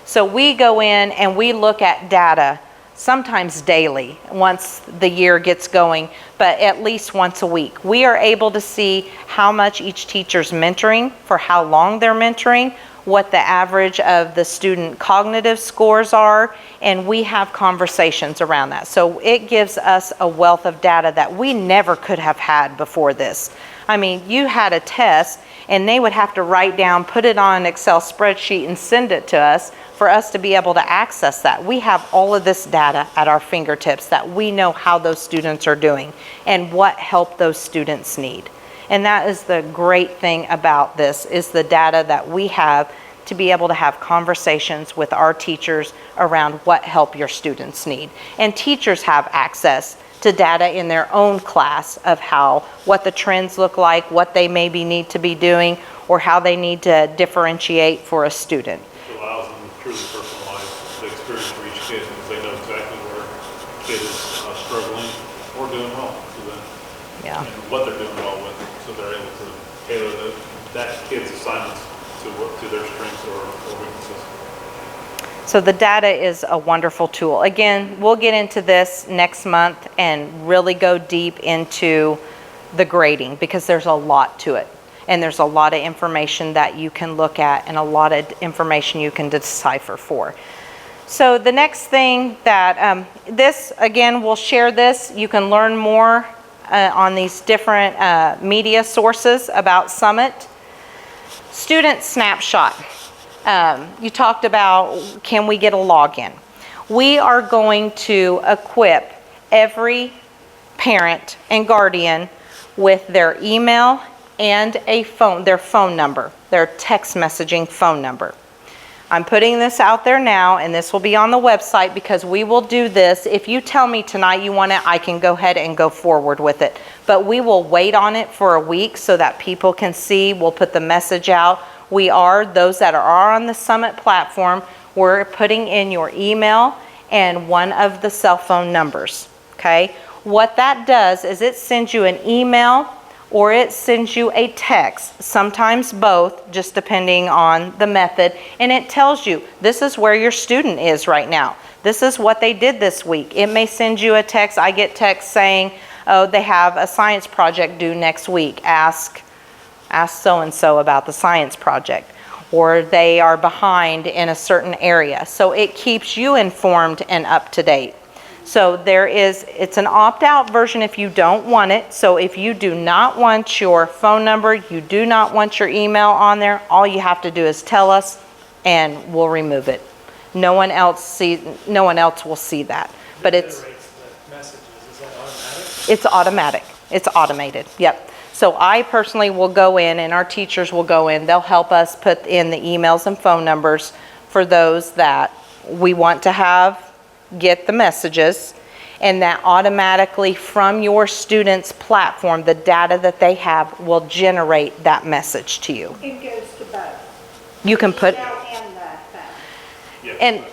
Speaker 1: So we go in and we look at data, sometimes daily, once the year gets going, but at least once a week. We are able to see how much each teacher's mentoring, for how long they're mentoring, what the average of the student cognitive scores are, and we have conversations around that. So it gives us a wealth of data that we never could have had before this. I mean, you had a test and they would have to write down, put it on an Excel spreadsheet and send it to us for us to be able to access that. We have all of this data at our fingertips that we know how those students are doing and what help those students need. And that is the great thing about this, is the data that we have to be able to have conversations with our teachers around what help your students need. And teachers have access to data in their own class of what the trends look like, what they maybe need to be doing, or how they need to differentiate for a student.
Speaker 2: It allows them to truly personalize the experience for each kid, because they know exactly where a kid is struggling or doing well to them,
Speaker 1: Yeah.
Speaker 2: and what they're doing well with, so they're able to tailor that kid's assignments to their strengths or weaknesses.
Speaker 1: So the data is a wonderful tool. Again, we'll get into this next month and really go deep into the grading, because there's a lot to it. And there's a lot of information that you can look at and a lot of information you can decipher for. So the next thing that, this, again, we'll share this. You can learn more on these different media sources about Summit. Student snapshot. You talked about, can we get a login? We are going to equip every parent and guardian with their email and their phone number, their text messaging phone number. I'm putting this out there now, and this will be on the website because we will do this. If you tell me tonight you want it, I can go ahead and go forward with it. But we will wait on it for a week so that people can see. We'll put the message out. Those that are on the Summit platform, we're putting in your email and one of the cell phone numbers, okay? What that does is it sends you an email or it sends you a text, sometimes both, just depending on the method, and it tells you this is where your student is right now. This is what they did this week. It may send you a text. I get texts saying, oh, they have a science project due next week. Ask so-and-so about the science project. Or they are behind in a certain area. So it keeps you informed and up to date. So it's an opt-out version if you don't want it. So if you do not want your phone number, you do not want your email on there, all you have to do is tell us and we'll remove it. No one else will see that. But
Speaker 5: Generates the messages, is that automatic?
Speaker 1: it's automatic. It's automated. Yep. So I personally will go in and our teachers will go in. They'll help us put in the emails and phone numbers for those that we want to get the messages, and that automatically from your student's platform, the data that they have will generate that message to you.
Speaker 3: It goes to both.
Speaker 1: You can put,
Speaker 3: Email and the phone.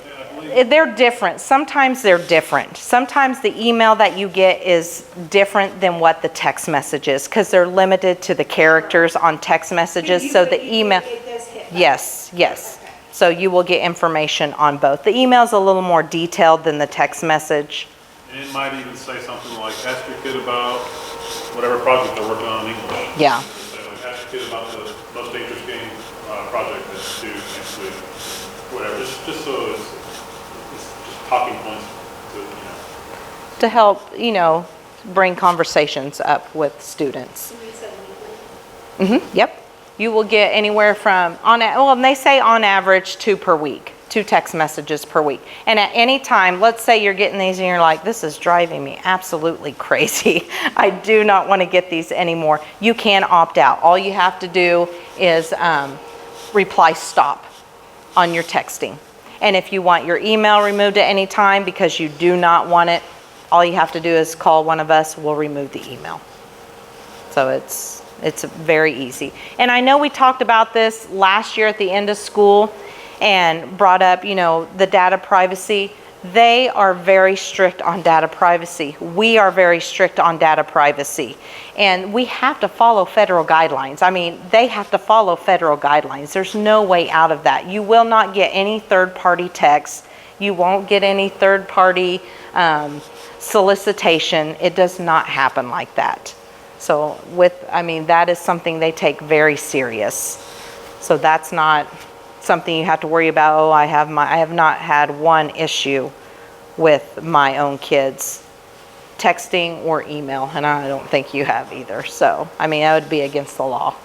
Speaker 1: and they're different. Sometimes they're different. Sometimes the email that you get is different than what the text message is because they're limited to the characters on text messages. So the email,
Speaker 3: It does hit both.
Speaker 1: yes.
Speaker 3: Okay.
Speaker 1: So you will get information on both. The email's a little more detailed than the text message.
Speaker 2: And it might even say something like, ask your kid about whatever project they're working on in English.
Speaker 1: Yeah.
Speaker 2: Say, like, ask your kid about the most interesting project that's due next week. Whatever, just so it's just talking points to,
Speaker 1: To help, bring conversations up with students.
Speaker 3: And you said weekly.
Speaker 1: Yep. You will get anywhere from, and they say on average 2 per week, 2 text messages per week. And at any time, let's say you're getting these and you're like, this is driving me absolutely crazy. I do not want to get these anymore. You can opt out. All you have to do is reply stop on your texting. And if you want your email removed at any time because you do not want it, all you have to do is call one of us, we'll remove the email. So it's very easy. And I know we talked about this last year at the end of school and brought up, the data privacy. They are very strict on data privacy. We are very strict on data privacy. And we have to follow federal guidelines. I mean, they have to follow federal guidelines. There's no way out of that. You will not get any third-party text. You won't get any third-party solicitation. It does not happen like that. So that is something they take very serious. So that's not something you have to worry about. Oh, I have not had one issue with my own kids texting or email, and I don't think you have either. So, that would be against the law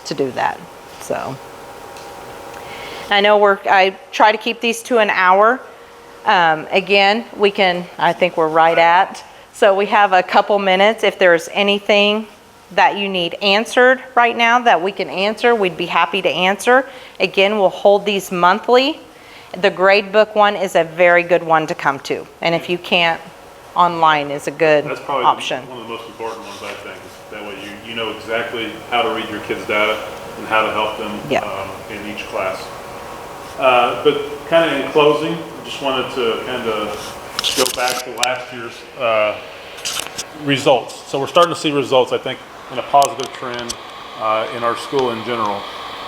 Speaker 1: to do that. So, I know I try to keep these to an hour. Again, I think we're right at. So we have a couple minutes. If there's anything that you need answered right now that we can answer, we'd be happy to answer. Again, we'll hold these monthly. The grade book one is a very good one to come to. And if you can't, online is a good
Speaker 2: That's probably
Speaker 1: option.
Speaker 2: one of the most important ones, I think. Is that way you know exactly how to read your kids' data and how to help them in each class. But kind of in closing, I just wanted to kind of go back to last year's results. So we're starting to see results, I think, in a positive trend in our school in general.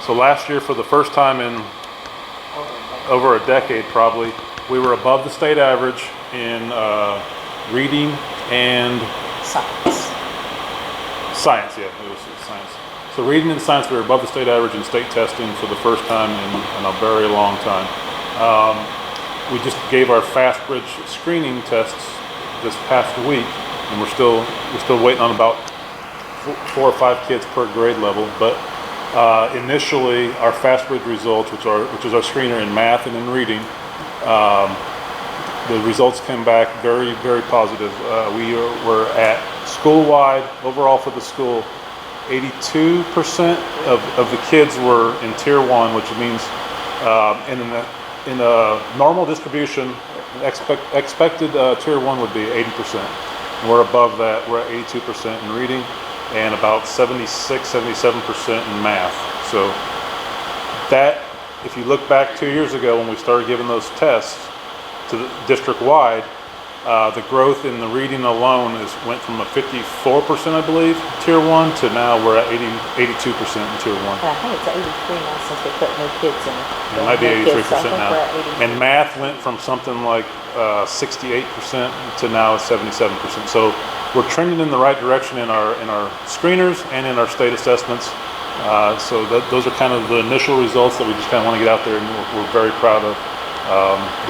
Speaker 2: So last year, for the first time in over a decade probably, we were above the state average in reading and science. Yeah, it was science. So reading and science, we were above the state average in state testing for the first time in a very long time. we just gave our FastBridge screening tests this past week, and we're still waiting on about 4 or 5 kids per grade level. But initially, our FastBridge results, which is our screener in math and in reading, the results came back very, very positive. We were at school-wide, overall for the school, 82% of the kids were in Tier 1, which means in a normal distribution, expected Tier 1 would be 80%. And we're above that. We're at 82% in reading and about 76-77% in math. So that, if you look back 2 years ago when we started giving those tests to the district-wide, the growth in the reading alone went from a 54%, I believe, Tier 1, to now we're at 82% in Tier 1.
Speaker 1: I think it's 83 now since they put no kids in it.
Speaker 2: It might be 83% now.
Speaker 1: We're at 83.
Speaker 2: And math went from something like 68% to now 77%. So we're trending in the right direction in our screeners and in our state assessments. So those are kind of the initial results that we just kind of want to get out there, and we're very proud of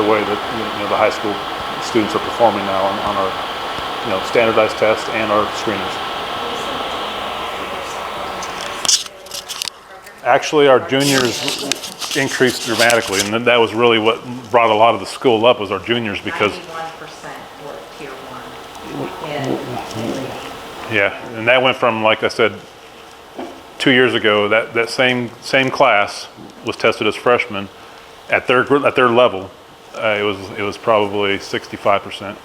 Speaker 2: the way that the high school students are performing now on our standardized tests and our screeners. Actually, our juniors increased dramatically, and that was really what brought a lot of the school up, was our juniors, because
Speaker 1: 91% were Tier 1.
Speaker 2: yeah, and that went from, like I said, 2 years ago, that same class was tested as freshmen at their level. It was probably 65%,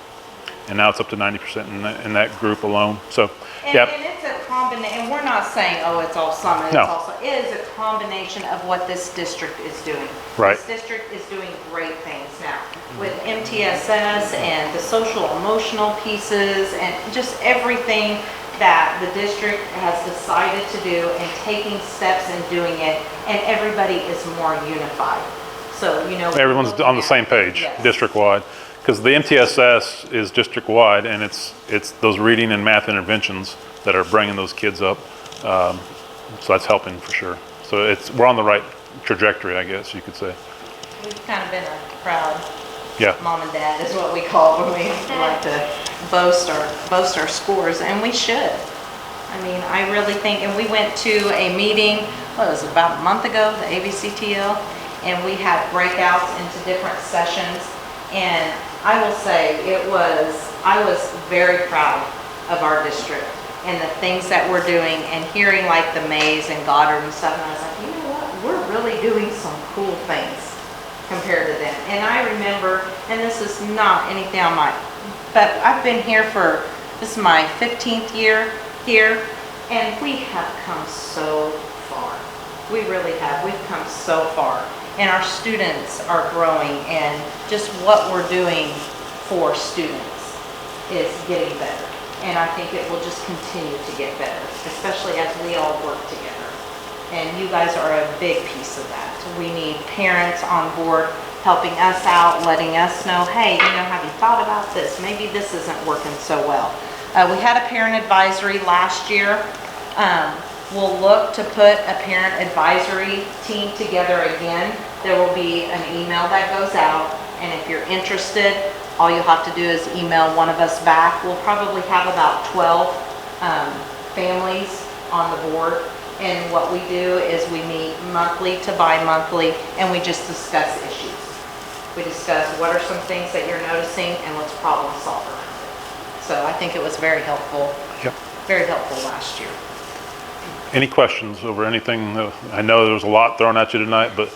Speaker 2: and now it's up to 90% in that group alone. So,
Speaker 1: And
Speaker 2: yeah.
Speaker 1: it's a combination, and we're not saying, oh, it's all Summit.
Speaker 2: No.
Speaker 1: It is a combination of what this district is doing.
Speaker 2: Right.
Speaker 1: This district is doing great things now with MTSS and the social emotional pieces and just everything that the district has decided to do, and taking steps and doing it, and everybody is more unified. So,
Speaker 2: Everyone's on the same page,
Speaker 1: yes.
Speaker 2: district-wide, because the MTSS is district-wide, and it's those reading and math interventions that are bringing those kids up. So that's helping for sure. So we're on the right trajectory, I guess you could say.
Speaker 1: We've kind of been a proud
Speaker 2: Yeah.
Speaker 1: mom and dad is what we call it when we like to boast our scores, and we should. I mean, I really think, and we went to a meeting, what was it, about a month ago, the ABCTL, and we had breakouts into different sessions, and I will say I was very proud of our district and the things that we're doing, and hearing like the Mays and Goddard and stuff, and I was like, you know what, we're really doing some cool things compared to them. And I remember, and this is not anything on but I've been here this is my 15th year here, and we have come so far. We really have. We've come so far. And our students are growing, and just what we're doing for students is getting better. And I think it will just continue to get better, especially as we all work together. And you guys are a big piece of that. We need parents on board helping us out, letting us know, hey, have you thought about this? Maybe this isn't working so well. We had a parent advisory last year. We'll look to put a parent advisory team together again. There will be an email that goes out, and if you're interested, all you'll have to do is email one of us back. We'll probably have about 12 families on the board, and what we do is we meet monthly to bi-monthly, and we just discuss issues. We discuss what are some things that you're noticing, and let's problem solve around it. So I think it was very helpful.
Speaker 2: Yep.
Speaker 1: Very helpful last year.
Speaker 2: Any questions over anything? I know there was a lot thrown at you tonight, but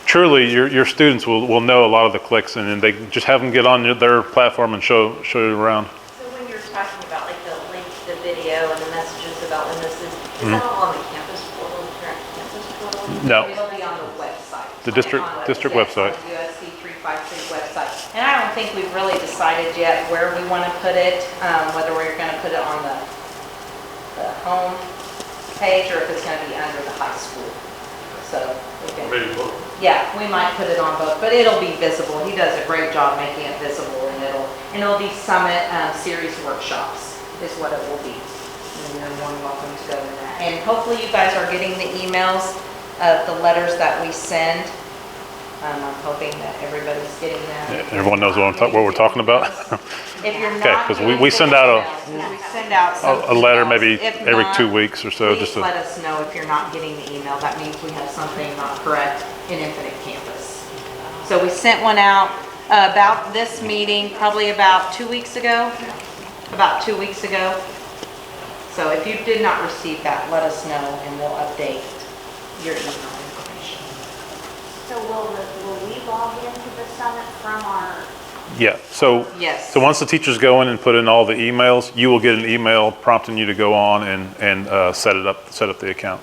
Speaker 2: truly your students will know a lot of the clicks, and then they just have them get on their platform and show you around.
Speaker 6: So when you're talking about like the link to the video and the messages about when this is that all on the campus portal, the parent campus portal?
Speaker 2: No,
Speaker 1: It'll be on the website.
Speaker 2: the district website.
Speaker 1: On the USC 353 website. And I don't think we've really decided yet where we want to put it, whether we're going to put it on the home page or if it's going to be under the high school. So we can, yeah, we might put it on both, but it'll be visible. He does a great job making it visible, and it'll be Summit series workshops is what it will be. And you're more than welcome to go in that. And hopefully you guys are getting the emails of the letters that we send I'm hoping that everybody's getting that.
Speaker 2: Everyone knows what we're talking about?
Speaker 1: If you're
Speaker 2: Okay,
Speaker 1: not
Speaker 2: 'cause we
Speaker 1: getting
Speaker 2: send
Speaker 1: the
Speaker 2: out
Speaker 1: emails, we send out some
Speaker 2: A letter
Speaker 1: emails.
Speaker 2: maybe
Speaker 1: If
Speaker 2: every
Speaker 1: not,
Speaker 2: 2 weeks or so,
Speaker 1: Please
Speaker 2: just to,
Speaker 1: let us know if you're not getting the email. That means we have something not correct in Infinite Campus. So we sent one out about this meeting, probably about 2 weeks ago. About 2 weeks ago. So if you did not receive that, let us know and we'll update your email information.
Speaker 7: So will we log into the summit from our,
Speaker 2: yeah. So
Speaker 1: Yes.
Speaker 2: once the teachers go in and put in all the emails, you will get an email prompting you to go on and set up the account.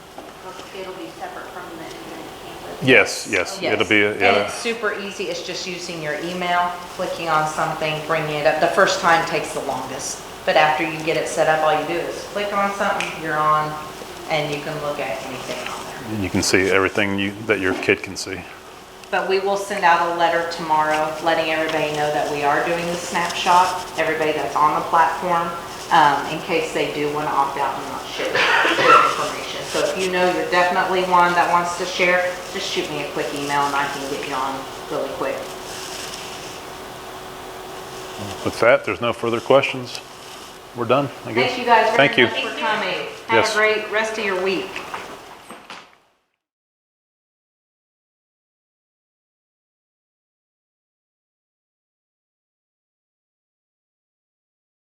Speaker 7: it'll be separate from the Infinite Campus?
Speaker 2: Yes,
Speaker 1: Yes.
Speaker 2: it'll be,
Speaker 1: And it's super easy. It's just using your email, clicking on something, bringing it up. The first time takes the longest, but after you get it set up, all you do is click on something, you're on, and you can look at anything on there.
Speaker 2: you can see everything that your kid can see.
Speaker 1: But we will send out a letter tomorrow letting everybody know that we are doing the snapshot, everybody that's on the platform, in case they do want to opt out and not share their information. So if you know you're definitely one that wants to share, just shoot me a quick email and I can get you on really quick.
Speaker 2: With that, there's no further questions. We're done, I guess.
Speaker 1: Thank you guys very
Speaker 2: Thank you.
Speaker 1: much for coming. Have
Speaker 2: Yes.
Speaker 1: a great rest of your week.